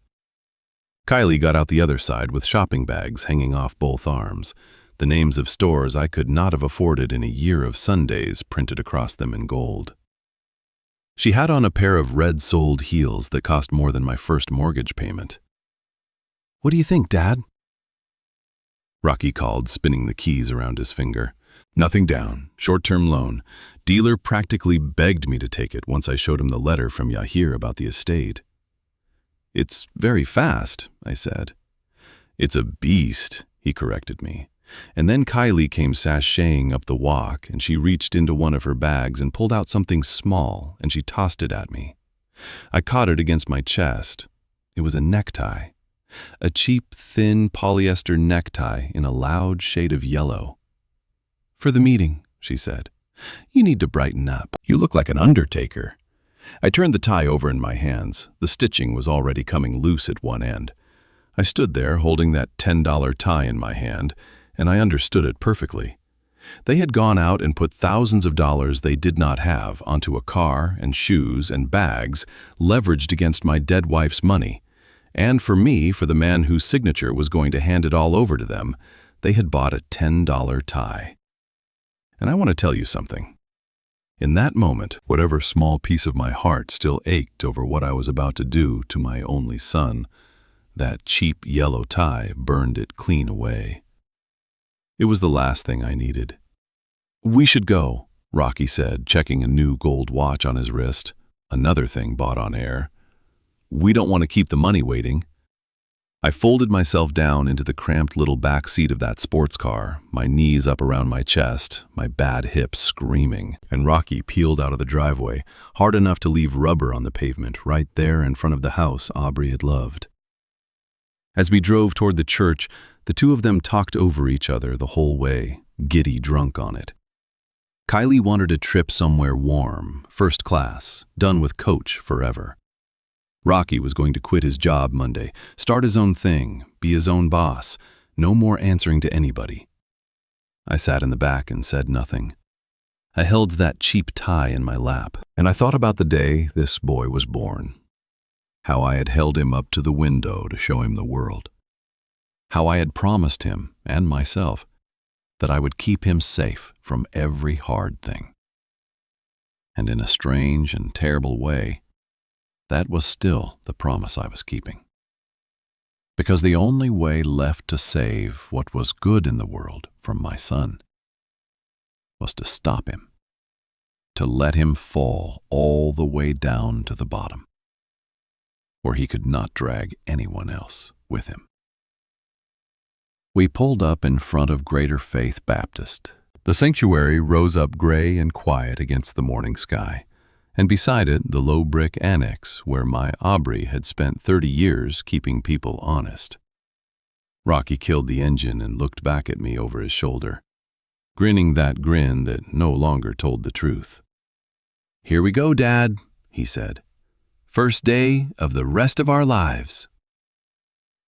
Speaker 3: Kylie got out the other side with shopping bags hanging off both arms, the names of stores I could not have afforded in a year of Sundays printed across them in gold. She had on a pair of red-soled heels that cost more than my first mortgage payment. "What do you think, Dad?" Rocky called, spinning the keys around his finger. "Nothing down. Short-term loan. Dealer practically begged me to take it once I showed him the letter from Yahir about the estate." "It's very fast," I said. "It's a beast," he corrected me. And then Kylie came sashaying up the walk, and she reached into one of her bags and pulled out something small, and she tossed it at me. I caught it against my chest. It was a necktie. A cheap, thin polyester necktie in a loud shade of yellow. "For the meeting," she said. "You need to brighten up."
Speaker 4: "You look like an undertaker." I turned the tie over in my hands. The stitching was already coming loose at one end. I stood there holding that $10 tie in my hand, and I understood it perfectly. They had gone out and put thousands of dollars they did not have onto a car and shoes and bags leveraged against my dead wife's money. And for me, for the man whose signature was going to hand it all over to them, they had bought a $10 tie. And I want to tell you something. In that moment, whatever small piece of my heart still ached over what I was about to do to my only son, that cheap yellow tie burned it clean away. It was the last thing I needed. "We should go," Rocky said, checking a new gold watch on his wrist, another thing bought on air. "We don't want to keep the money waiting." I folded myself down into the cramped little back seat of that sports car, my knees up around my chest, my bad hips screaming, and Rocky peeled out of the driveway, hard enough to leave rubber on the pavement right there in front of the house Aubri had loved. As we drove toward the church, the two of them talked over each other the whole way, giddy drunk on it. Kylie wanted a trip somewhere warm, first class, done with coach forever. Rocky was going to quit his job Monday, start his own thing, be his own boss, no more answering to anybody. I sat in the back and said nothing. I held that cheap tie in my lap, and I thought about the day this boy was born. How I had held him up to the window to show him the world. How I had promised him, and myself, that I would keep him safe from every hard thing. And in a strange and terrible way, that was still the promise I was keeping. Because the only way left to save what was good in the world from my son was to stop him, to let him fall all the way down to the bottom, where he could not drag anyone else with him. We pulled up in front of Greater Faith Baptist. The sanctuary rose up gray and quiet against the morning sky, and beside it the low brick annex where my Aubri had spent 30 years keeping people honest. Rocky killed the engine and looked back at me over his shoulder, grinning that grin that no longer told the truth. "Here we go, Dad," he said. "First day of the rest of our lives."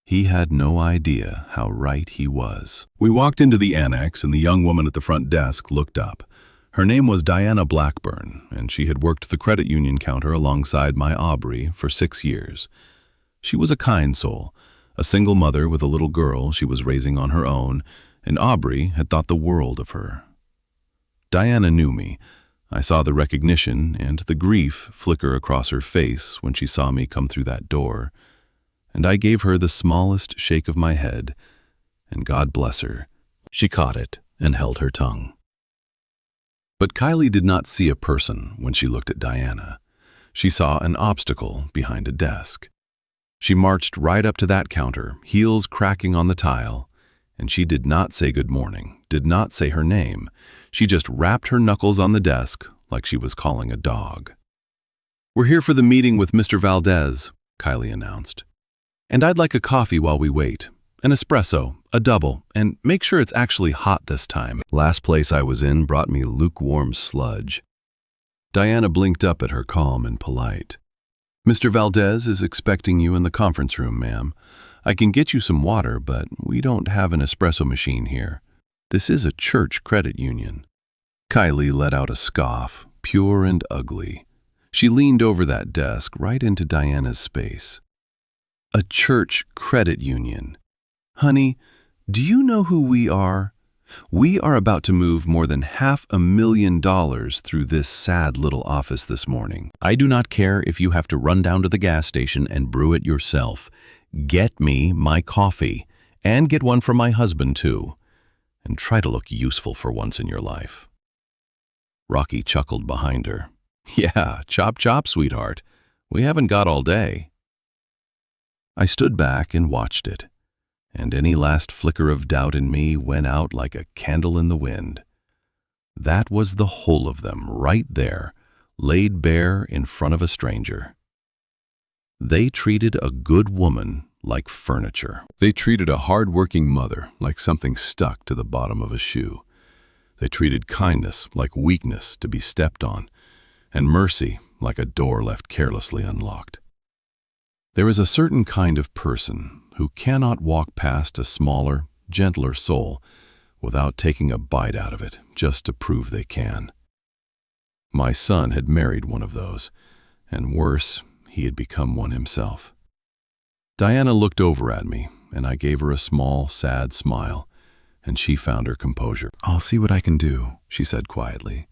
Speaker 4: He had no idea how right he was. We walked into the annex, and the young woman at the front desk looked up. Her name was Diana Blackburn, and she had worked the credit union counter alongside my Aubri for 6 years. She was a kind soul, a single mother with a little girl she was raising on her own, and Aubri had thought the world of her. Diana knew me. I saw the recognition and the grief flicker across her face when she saw me come through that door, and I gave her the smallest shake of my head, and God bless her, she caught it and held her tongue. But Kylie did not see a person when she looked at Diana. She saw an obstacle behind a desk. She marched right up to that counter, heels cracking on the tile, and she did not say good morning, did not say her name. She just rapped her knuckles on the desk like she was calling a dog. "We're here for the meeting with Mr. Valdez," Kylie announced. "And I'd like a coffee while we wait.
Speaker 3: An espresso, a double, and make sure it's actually hot this time.
Speaker 4: Last place I was in brought me lukewarm sludge.
Speaker 1: Diana blinked up at her, calm and polite. Mr. Valdez is expecting you in the conference room, ma'am. I can get you some water, but we don't have an espresso machine here. This is a church credit union. Kylie let out a scoff, pure and ugly. She leaned over that desk right into Diana's space. A church credit union. Honey, do you know who we are? We are about to move more than $500,000 through this sad little office this morning.
Speaker 4: I do not care if you have to run down to the gas station and brew it yourself. Get me my coffee, and get one for my husband too. And try to look useful for once in your life. Rocky chuckled behind her. Yeah, chop chop, sweetheart. We haven't got all day. I stood back and watched it, and any last flicker of doubt in me went out like a candle in the wind. That was the whole of them, right there, laid bare in front of a stranger. They treated a good woman like furniture.
Speaker 2: They treated a hard-working mother like something stuck to the bottom of a shoe. They treated kindness like weakness to be stepped on, and mercy like a door left carelessly unlocked. There is a certain kind of person who cannot walk past a smaller, gentler soul without taking a bite out of it just to prove they can. My son had married one of those, and worse, he had become one himself. Diana looked over at me, and I gave her a small, sad smile, and she found her composure.
Speaker 1: I'll see what I can do, she said quietly.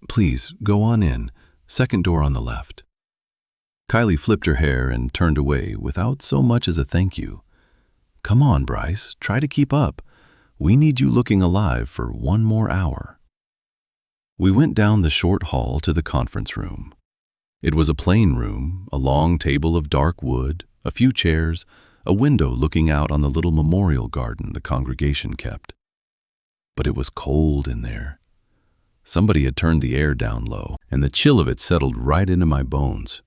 Speaker 1: Please, go on in, second door on the left. Kylie flipped her hair and turned away without so much as a thank you. Come on, Bryce, try to keep up. We need you looking alive for one more hour. We went down the short hall to the conference room. It was a plain room, a long table of dark wood, a few chairs, a window looking out on the little memorial garden the congregation kept. But it was cold in there. Somebody had turned the air down low, and the chill of it settled right into my bones.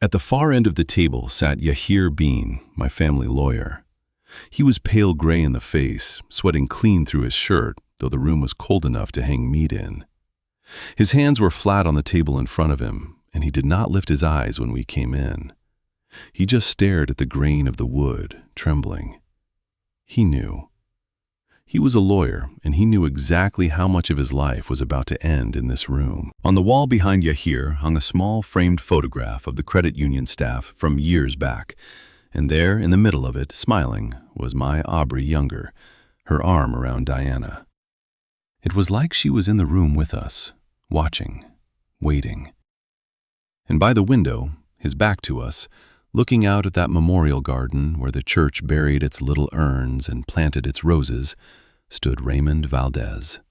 Speaker 1: At the far end of the table sat Yahir Bean, my family lawyer. He was pale gray in the face, sweating clean through his shirt, though the room was cold enough to hang meat in. His hands were flat on the table in front of him, and he did not lift his eyes when we came in. He just stared at the grain of the wood, trembling. He knew. He was a lawyer, and he knew exactly how much of his life was about to end in this room. On the wall behind Yahir hung a small framed photograph of the credit union staff from years back, and there, in the middle of it, smiling, was my Aubri younger, her arm around Diana. It was like she was in the room with us, watching, waiting. And by the window, his back to us, looking out at that memorial garden where the church buried its little urns and planted its roses, stood Raymond Valdez.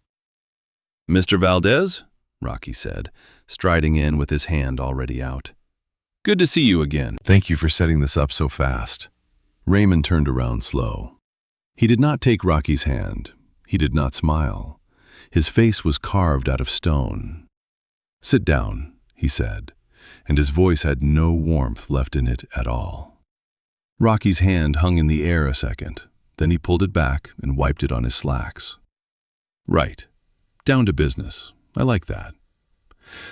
Speaker 1: Mr. Valdez, Rocky said, striding in with his hand already out. Good to see you again.
Speaker 2: Thank you for setting this up so fast.
Speaker 1: Raymond turned around slow. He did not take Rocky's hand. He did not smile. His face was carved out of stone. Sit down, he said, and his voice had no warmth left in it at all. Rocky's hand hung in the air a second. Then he pulled it back and wiped it on his slacks. Right. Down to business. I like that.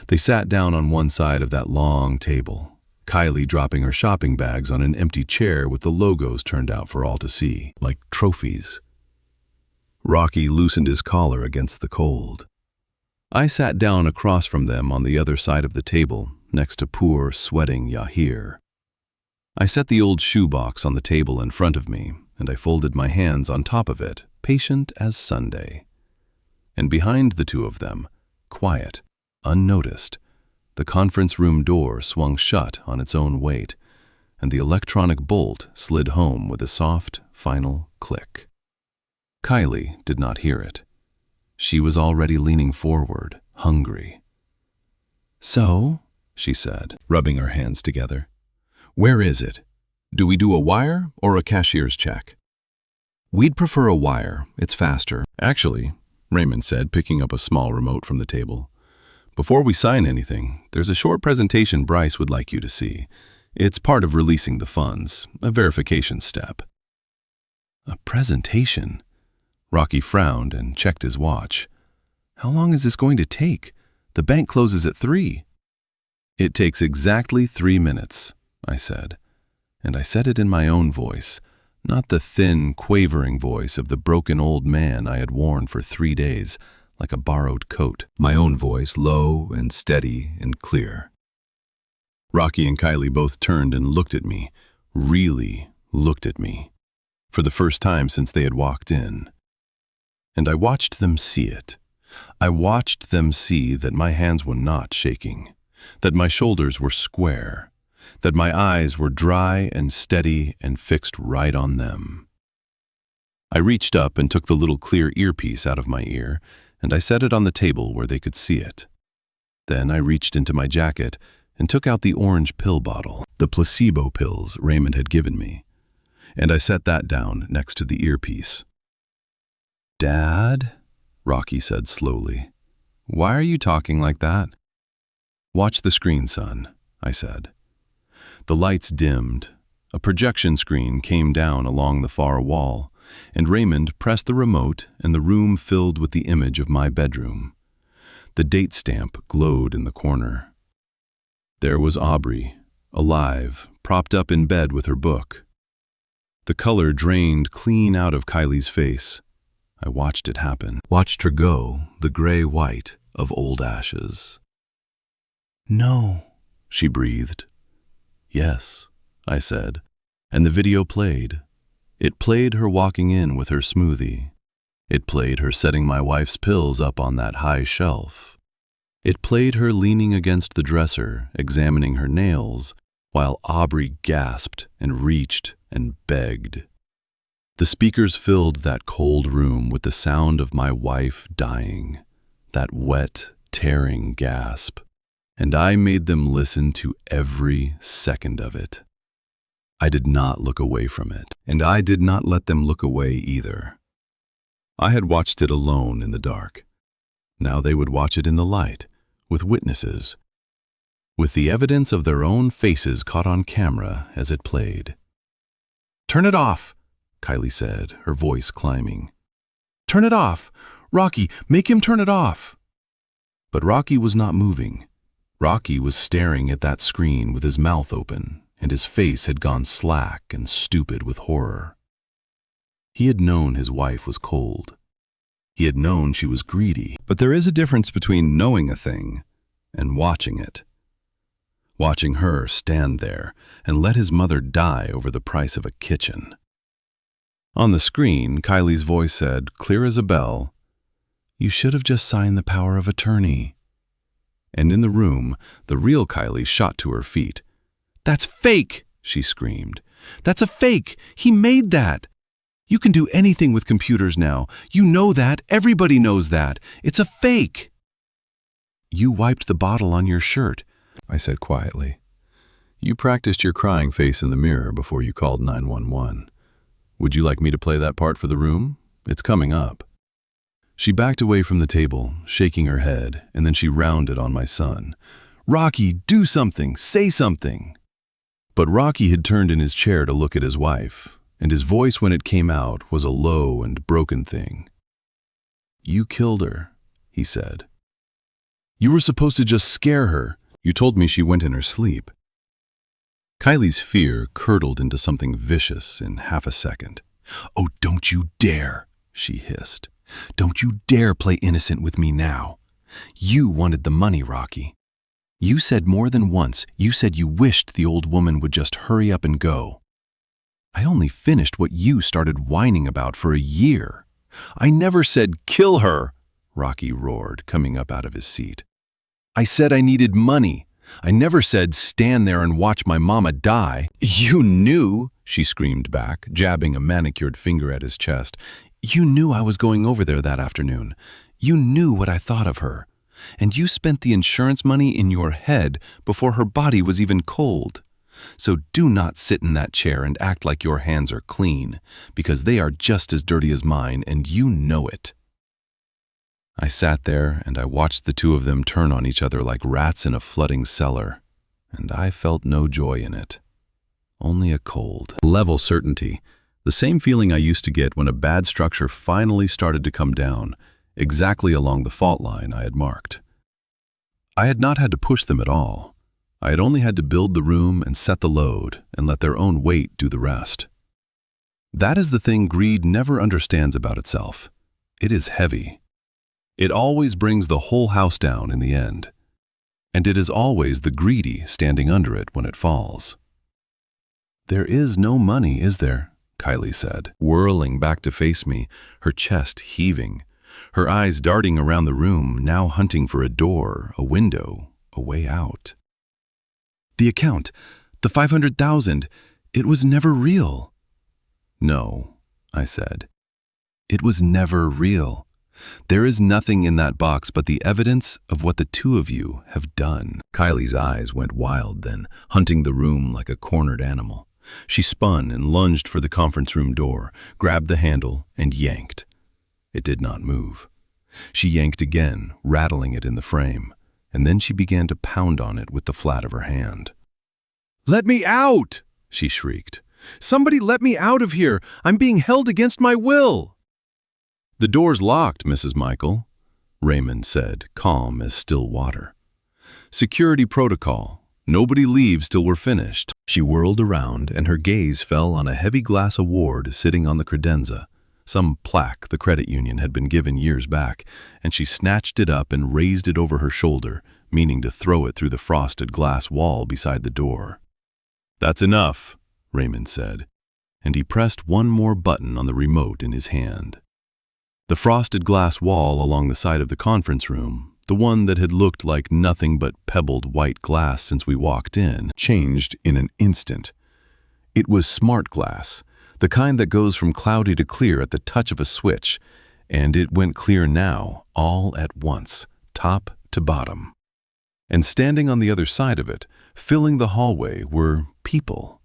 Speaker 1: They sat down on one side of that long table, Kylie dropping her shopping bags on an empty chair with the logos turned out for all to see, like trophies. Rocky loosened his collar against the cold. I sat down across from them on the other side of the table, next to poor, sweating Yahir. I set the old shoebox on the table in front of me, and I folded my hands on top of it, patient as Sunday. And behind the two of them, quiet, unnoticed, the conference room door swung shut on its own weight, and the electronic bolt slid home with a soft, final click. Kylie did not hear it. She was already leaning forward, hungry. So, she said, rubbing her hands together, where is it? Do we do a wire or a cashier's check? We'd prefer a wire. It's faster. Actually, Raymond said, picking up a small remote from the table. Before we sign anything, there's a short presentation Bryce would like you to see. It's part of releasing the funds, a verification step.
Speaker 3: A presentation? Rocky frowned and checked his watch. How long is this going to take? The bank closes at 3. It takes exactly 3 minutes, I said. And I said it in my own voice, not the thin, quavering voice of the broken old man I had worn for 3 days, like a borrowed coat.
Speaker 4: My own voice, low and steady and clear.
Speaker 3: Rocky and Kylie both turned and looked at me, really looked at me, for the first time since they had walked in. And I watched them see it. I watched them see that my hands were not shaking, that my shoulders were square, that my eyes were dry and steady and fixed right on them. I reached up and took the little clear earpiece out of my ear, and I set it on the table where they could see it. Then I reached into my jacket and took out the orange pill bottle,
Speaker 4: the placebo pills Raymond had given me, and I set that down next to the earpiece.
Speaker 3: "Dad," Rocky said slowly, "why are you talking like that?" "Watch the screen, son," I said. The lights dimmed. A projection screen came down along the far wall, and Raymond pressed the remote and the room filled with the image of my bedroom. The date stamp glowed in the corner. There was Aubri, alive, propped up in bed with her book. The color drained clean out of Kylie's face. I watched it happen.
Speaker 4: Watched her go, the gray-white of old ashes.
Speaker 3: "No," she breathed. "Yes," I said, and the video played. It played her walking in with her smoothie. It played her setting my wife's pills up on that high shelf. It played her leaning against the dresser, examining her nails, while Aubri gasped and reached and begged. The speakers filled that cold room with the sound of my wife dying, that wet, tearing gasp, and I made them listen to every second of it. I did not look away from it,
Speaker 4: and I did not let them look away either.
Speaker 3: I had watched it alone in the dark. Now they would watch it in the light, with witnesses, with the evidence of their own faces caught on camera as it played. "Turn it off," Kylie said, her voice climbing. "Turn it off! Rocky, make him turn it off!" But Rocky was not moving. Rocky was staring at that screen with his mouth open, and his face had gone slack and stupid with horror. He had known his wife was cold. He had known she was greedy.
Speaker 4: But there is a difference between knowing a thing and watching it. Watching her stand there and let his mother die over the price of a kitchen.
Speaker 3: On the screen, Kylie's voice said, clear as a bell, "You should have just signed the power of attorney." And in the room, the real Kylie shot to her feet. "That's fake!" she screamed. "That's a fake! He made that! You can do anything with computers now. You know that. Everybody knows that. It's a fake!" "You wiped the bottle on your shirt," I said quietly. "You practiced your crying face in the mirror before you called 911. Would you like me to play that part for the room? It's coming up." She backed away from the table, shaking her head, and then she rounded on my son. "Rocky, do something! Say something!" But Rocky had turned in his chair to look at his wife, and his voice when it came out was a low and broken thing. "You killed her," he said. "You were supposed to just scare her. You told me she went in her sleep." Kylie's fear curdled into something vicious in half a second. "Oh, don't you dare," she hissed. "Don't you dare play innocent with me now. You wanted the money, Rocky. You said more than once, you said you wished the old woman would just hurry up and go. I only finished what you started whining about for a year. I never said, 'Kill her,'" Rocky roared, coming up out of his seat. "I said I needed money. I never said, 'Stand there and watch my mama die.'" "You knew," she screamed back, jabbing a manicured finger at his chest. "You knew I was going over there that afternoon. You knew what I thought of her. And you spent the insurance money in your head before her body was even cold. So do not sit in that chair and act like your hands are clean, because they are just as dirty as mine, and you know it." I sat there and I watched the two of them turn on each other like rats in a flooding cellar, and I felt no joy in it. Only a cold, level certainty The same feeling I used to get when a bad structure finally started to come down, exactly along the fault line I had marked. I had not had to push them at all. I had only had to build the room and set the load and let their own weight do the rest. That is the thing greed never understands about itself. It is heavy. It always brings the whole house down in the end. And it is always the greedy standing under it when it falls. "There is no money, is there?" Kylie said, whirling back to face me, her chest heaving, her eyes darting around the room, now hunting for a door, a window, a way out. "The account, the 500,000, it was never real." "No," I said. "It was never real. There is nothing in that box but the evidence of what the two of you have done." Kylie's eyes went wild then, hunting the room like a cornered animal. She spun and lunged for the conference room door, grabbed the handle, and yanked. It did not move. She yanked again, rattling it in the frame, and then she began to pound on it with the flat of her hand. "Let me out!" she shrieked. "Somebody let me out of here! I'm being held against my will!" "The door's locked, Mrs. Michael," Raymond said, calm as still water. "Security protocol. Nobody leaves till we're finished." She whirled around, and her gaze fell on a heavy glass award sitting on the credenza, some plaque the credit union had been given years back, and she snatched it up and raised it over her shoulder, meaning to throw it through the frosted glass wall beside the door. "That's enough," Raymond said, and he pressed one more button on the remote in his hand. The frosted glass wall along the side of the conference room, the one that had looked like nothing but pebbled white glass since we walked in, changed in an instant. It was smart glass, the kind that goes from cloudy to clear at the touch of a switch, and it went clear now, all at once, top to bottom. And standing on the other side of it, filling the hallway, were people.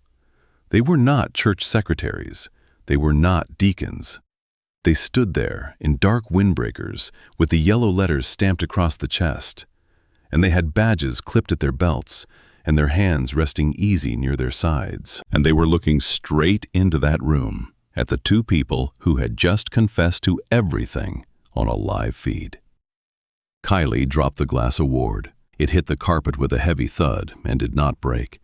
Speaker 3: They were not church secretaries. They were not deacons. They stood there in dark windbreakers with the yellow letters stamped across the chest, and they had badges clipped at their belts and their hands resting easy near their sides. And they were looking straight into that room at the two people who had just confessed to everything on a live feed. Kylie dropped the glass award. It hit the carpet with a heavy thud and did not break,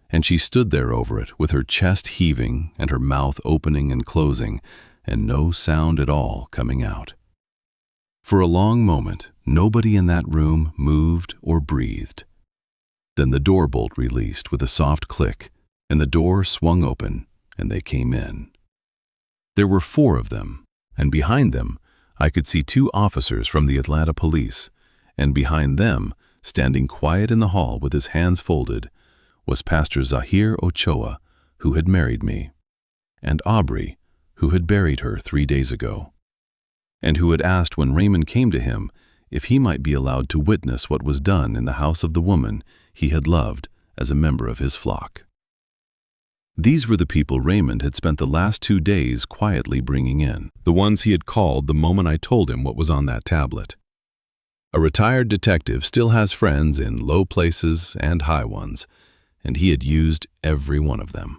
Speaker 3: and she stood there over it with her chest heaving and her mouth opening and closing, and no sound at all coming out. For a long moment, nobody in that room moved or breathed. Then the door bolt released with a soft click, and the door swung open, and they came in. There were 4 of them, and behind them, I could see 2 officers from the Atlanta police, and behind them, standing quiet in the hall with his hands folded, was Pastor Zahir Ochoa, who had married me, and Aubri, who had buried her 3 days ago, and who had asked when Raymond came to him if he might be allowed to witness what was done in the house of the woman he had loved as a member of his flock. These were the people Raymond had spent the last 2 days quietly bringing in, the ones he had called the moment I told him what was on that tablet. A retired detective still has friends in low places and high ones, and he had used every one of them.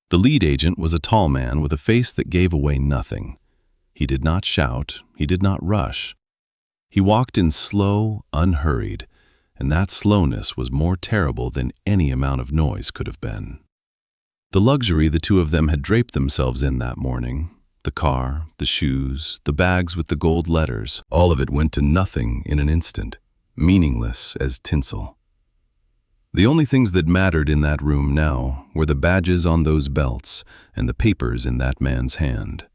Speaker 3: The lead agent was a tall man with a face that gave away nothing. He did not shout, he did not rush. He walked in slow, unhurried, and that slowness was more terrible than any amount of noise could have been. The luxury the two of them had draped themselves in that morning, the car, the shoes, the bags with the gold letters, all of it went to nothing in an instant, meaningless as tinsel. The only things that mattered in that room now were the badges on those belts and the papers in that man's hand.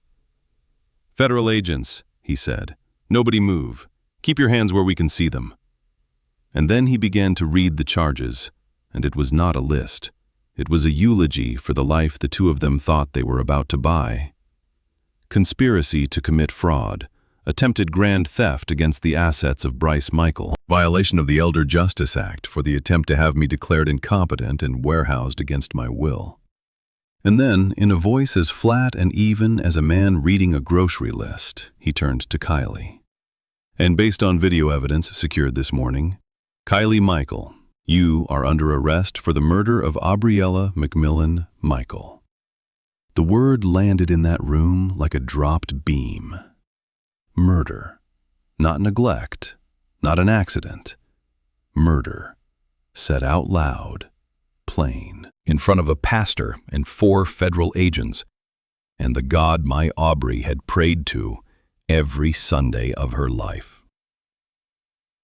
Speaker 3: "Federal agents," he said, "nobody move. Keep your hands where we can see them." And then he began to read the charges, and it was not a list. It was a eulogy for the life the two of them thought they were about to buy. Conspiracy to commit fraud, attempted grand theft against the assets of Bryce Michael, violation of the Elder Justice Act for the attempt to have me declared incompetent and warehoused against my will. And then, in a voice as flat and even as a man reading a grocery list, he turned to Kylie. "And based on video evidence secured this morning, Kylie Michael, you are under arrest for the murder of Aubriella McMillan Michael." The word landed in that room like a dropped beam. Murder. Not neglect, not an accident. Murder. Said out loud, plain.
Speaker 4: In front of a pastor and 4 federal agents, and the God my Aubri had prayed to every Sunday of her life.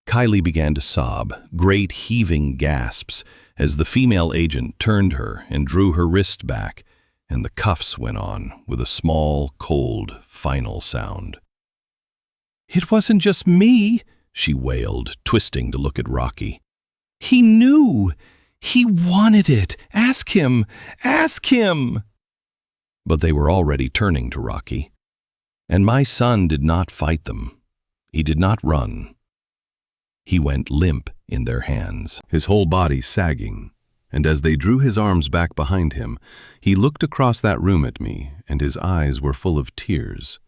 Speaker 4: Kylie began to sob, great heaving gasps, as the female agent turned her and drew her wrist back, and the cuffs went on with a small, cold, final sound. "It wasn't just me," she wailed, twisting to look at Rocky. "He knew. He wanted it. Ask him. Ask him." But they were already turning to Rocky. And my son did not fight them. He did not run. He went limp in their hands,
Speaker 3: His whole body sagging, and as they drew his arms back behind him, he looked across that room at me, and his eyes were full of tears.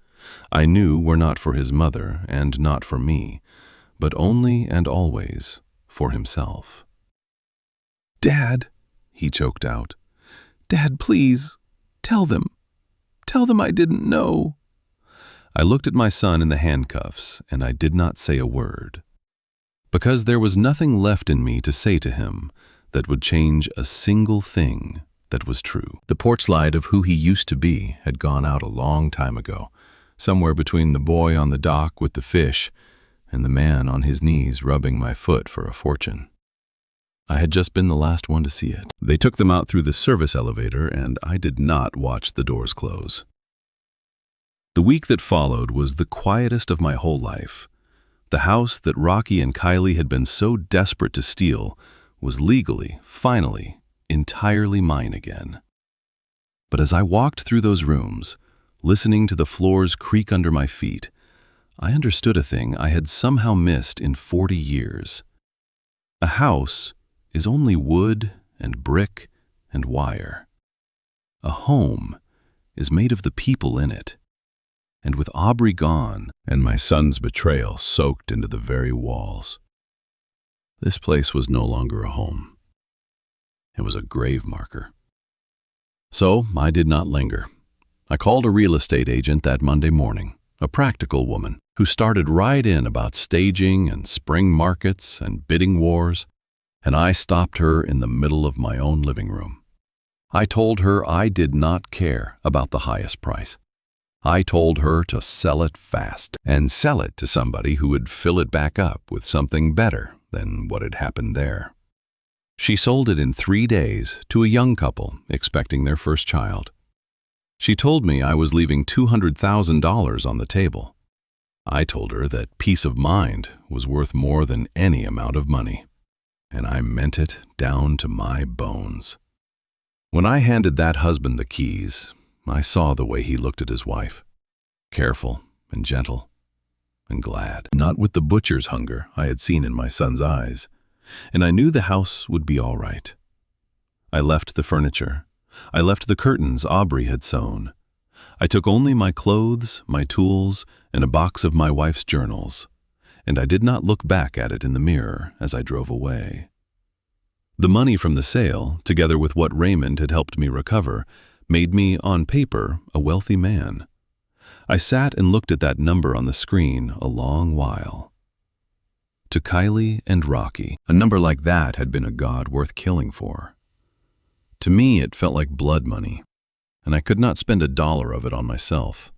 Speaker 3: I knew were not for his mother and not for me, but only and always for himself. "Dad," he choked out. "Dad, please, tell them. Tell them I didn't know." I looked at my son in the handcuffs, and I did not say a word, because there was nothing left in me to say to him that would change a single thing that was true. The porch light of who he used to be had gone out a long time ago, somewhere between the boy on the dock with the fish and the man on his knees rubbing my foot for a fortune. I had just been the last one to see it. They took them out through the service elevator, and I did not watch the doors close. The week that followed was the quietest of my whole life. The house that Rocky and Kylie had been so desperate to steal was legally, finally, entirely mine again. But as I walked through those rooms, listening to the floors creak under my feet, I understood a thing I had somehow missed in 40 years. A house is only wood and brick and wire. A home is made of the people in it. And with Aubri gone and my son's betrayal soaked into the very walls, this place was no longer a home. It was a grave marker. So I did not linger. I called a real estate agent that Monday morning, a practical woman who started right in about staging and spring markets and bidding wars, and I stopped her in the middle of my own living room. I told her I did not care about the highest price. I told her to sell it fast and sell it to somebody who would fill it back up with something better than what had happened there. She sold it in 3 days to a young couple expecting their first child. She told me I was leaving $200,000 on the table. I told her that peace of mind was worth more than any amount of money, and I meant it down to my bones. When I handed that husband the keys, I saw the way he looked at his wife, careful and gentle and glad, not with the butcher's hunger I had seen in my son's eyes, and I knew the house would be all right. I left the furniture. I left the curtains Aubri had sewn. I took only my clothes, my tools, and a box of my wife's journals, and I did not look back at it in the mirror as I drove away. The money from the sale, together with what Raymond had helped me recover, made me, on paper, a wealthy man. I sat and looked at that number on the screen a long while. To Kylie and Rocky, a number like that had been a god worth killing for. To me, it felt like blood money, and I could not spend $1 of it on myself.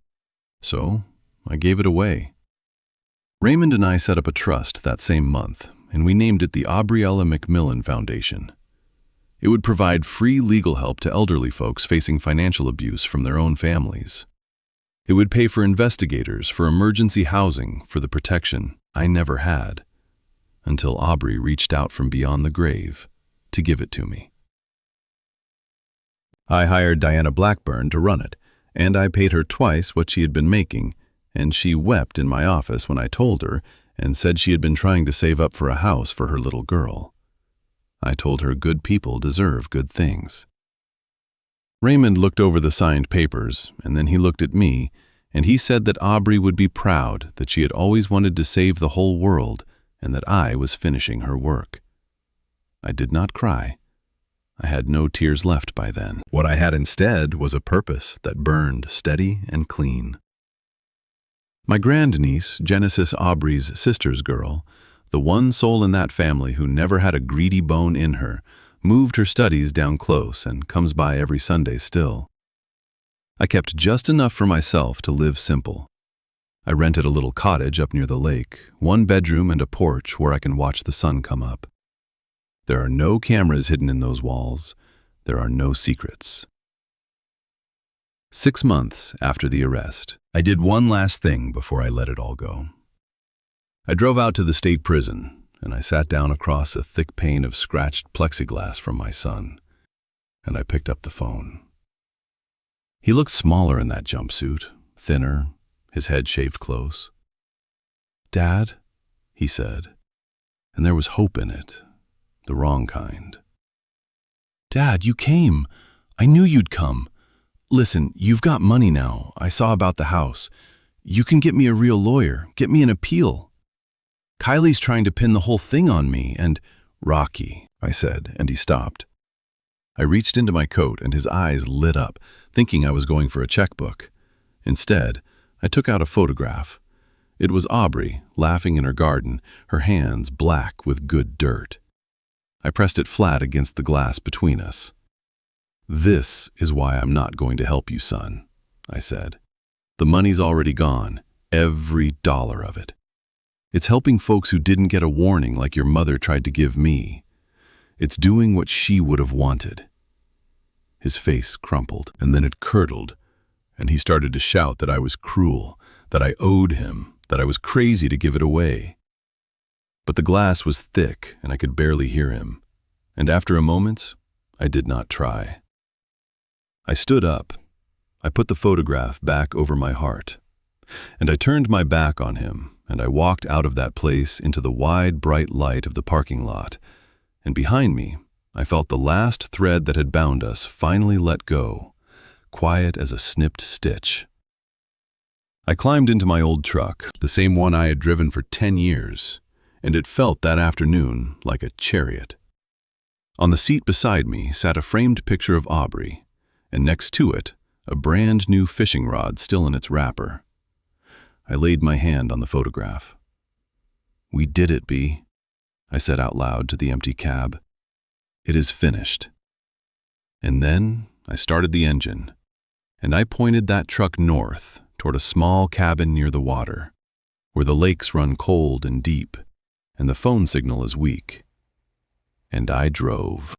Speaker 3: So I gave it away. Raymond and I set up a trust that same month, and we named it the Aubriella Macmillan Foundation. It would provide free legal help to elderly folks facing financial abuse from their own families. It would pay for investigators for emergency housing for the protection I never had, until Aubri reached out from beyond the grave to give it to me. I hired Diana Blackburn to run it, and I paid her twice what she had been making, and she wept in my office when I told her and said she had been trying to save up for a house for her little girl. I told her good people deserve good things. Raymond looked over the signed papers, and then he looked at me, and he said that Aubri would be proud that she had always wanted to save the whole world and that I was finishing her work. I did not cry. I had no tears left by then. What I had instead was a purpose that burned steady and clean. My grandniece, Genesis Aubri's sister's girl, the one soul in that family who never had a greedy bone in her, moved her studies down close and comes by every Sunday still. I kept just enough for myself to live simple. I rented a little cottage up near the lake, 1 bedroom and a porch where I can watch the sun come up. There are no cameras hidden in those walls. There are no secrets. 6 months after the arrest, I did one last thing before I let it all go. I drove out to the state prison, and I sat down across a thick pane of scratched plexiglass from my son, and I picked up the phone. He looked smaller in that jumpsuit, thinner, his head shaved close. "Dad," he said, and there was hope in it, the wrong kind. "Dad, you came. I knew you'd come. Listen, you've got money now. I saw about the house. You can get me a real lawyer, get me an appeal. Kylie's trying to pin the whole thing on me, and—" "Rocky," I said, and he stopped. I reached into my coat, and his eyes lit up, thinking I was going for a checkbook. Instead, I took out a photograph. It was Aubri, laughing in her garden, her hands black with good dirt. I pressed it flat against the glass between us. "This is why I'm not going to help you, son," I said. "The money's already gone, every dollar of it. It's helping folks who didn't get a warning like your mother tried to give me. It's doing what she would have wanted." His face crumpled, and then it curdled, and he started to shout that I was cruel, that I owed him, that I was crazy to give it away. But the glass was thick, and I could barely hear him, and after a moment, I did not try. I stood up. I put the photograph back over my heart, and I turned my back on him, and I walked out of that place into the wide, bright light of the parking lot, and behind me, I felt the last thread that had bound us finally let go, quiet as a snipped stitch. I climbed into my old truck, the same one I had driven for 10 years, and it felt that afternoon like a chariot. On the seat beside me sat a framed picture of Aubri, and next to it, a brand new fishing rod still in its wrapper. I laid my hand on the photograph. "We did it, B," I said out loud to the empty cab. "It is finished." And then I started the engine, and I pointed that truck north toward a small cabin near the water, where the lakes run cold and deep, and the phone signal is weak. And I drove.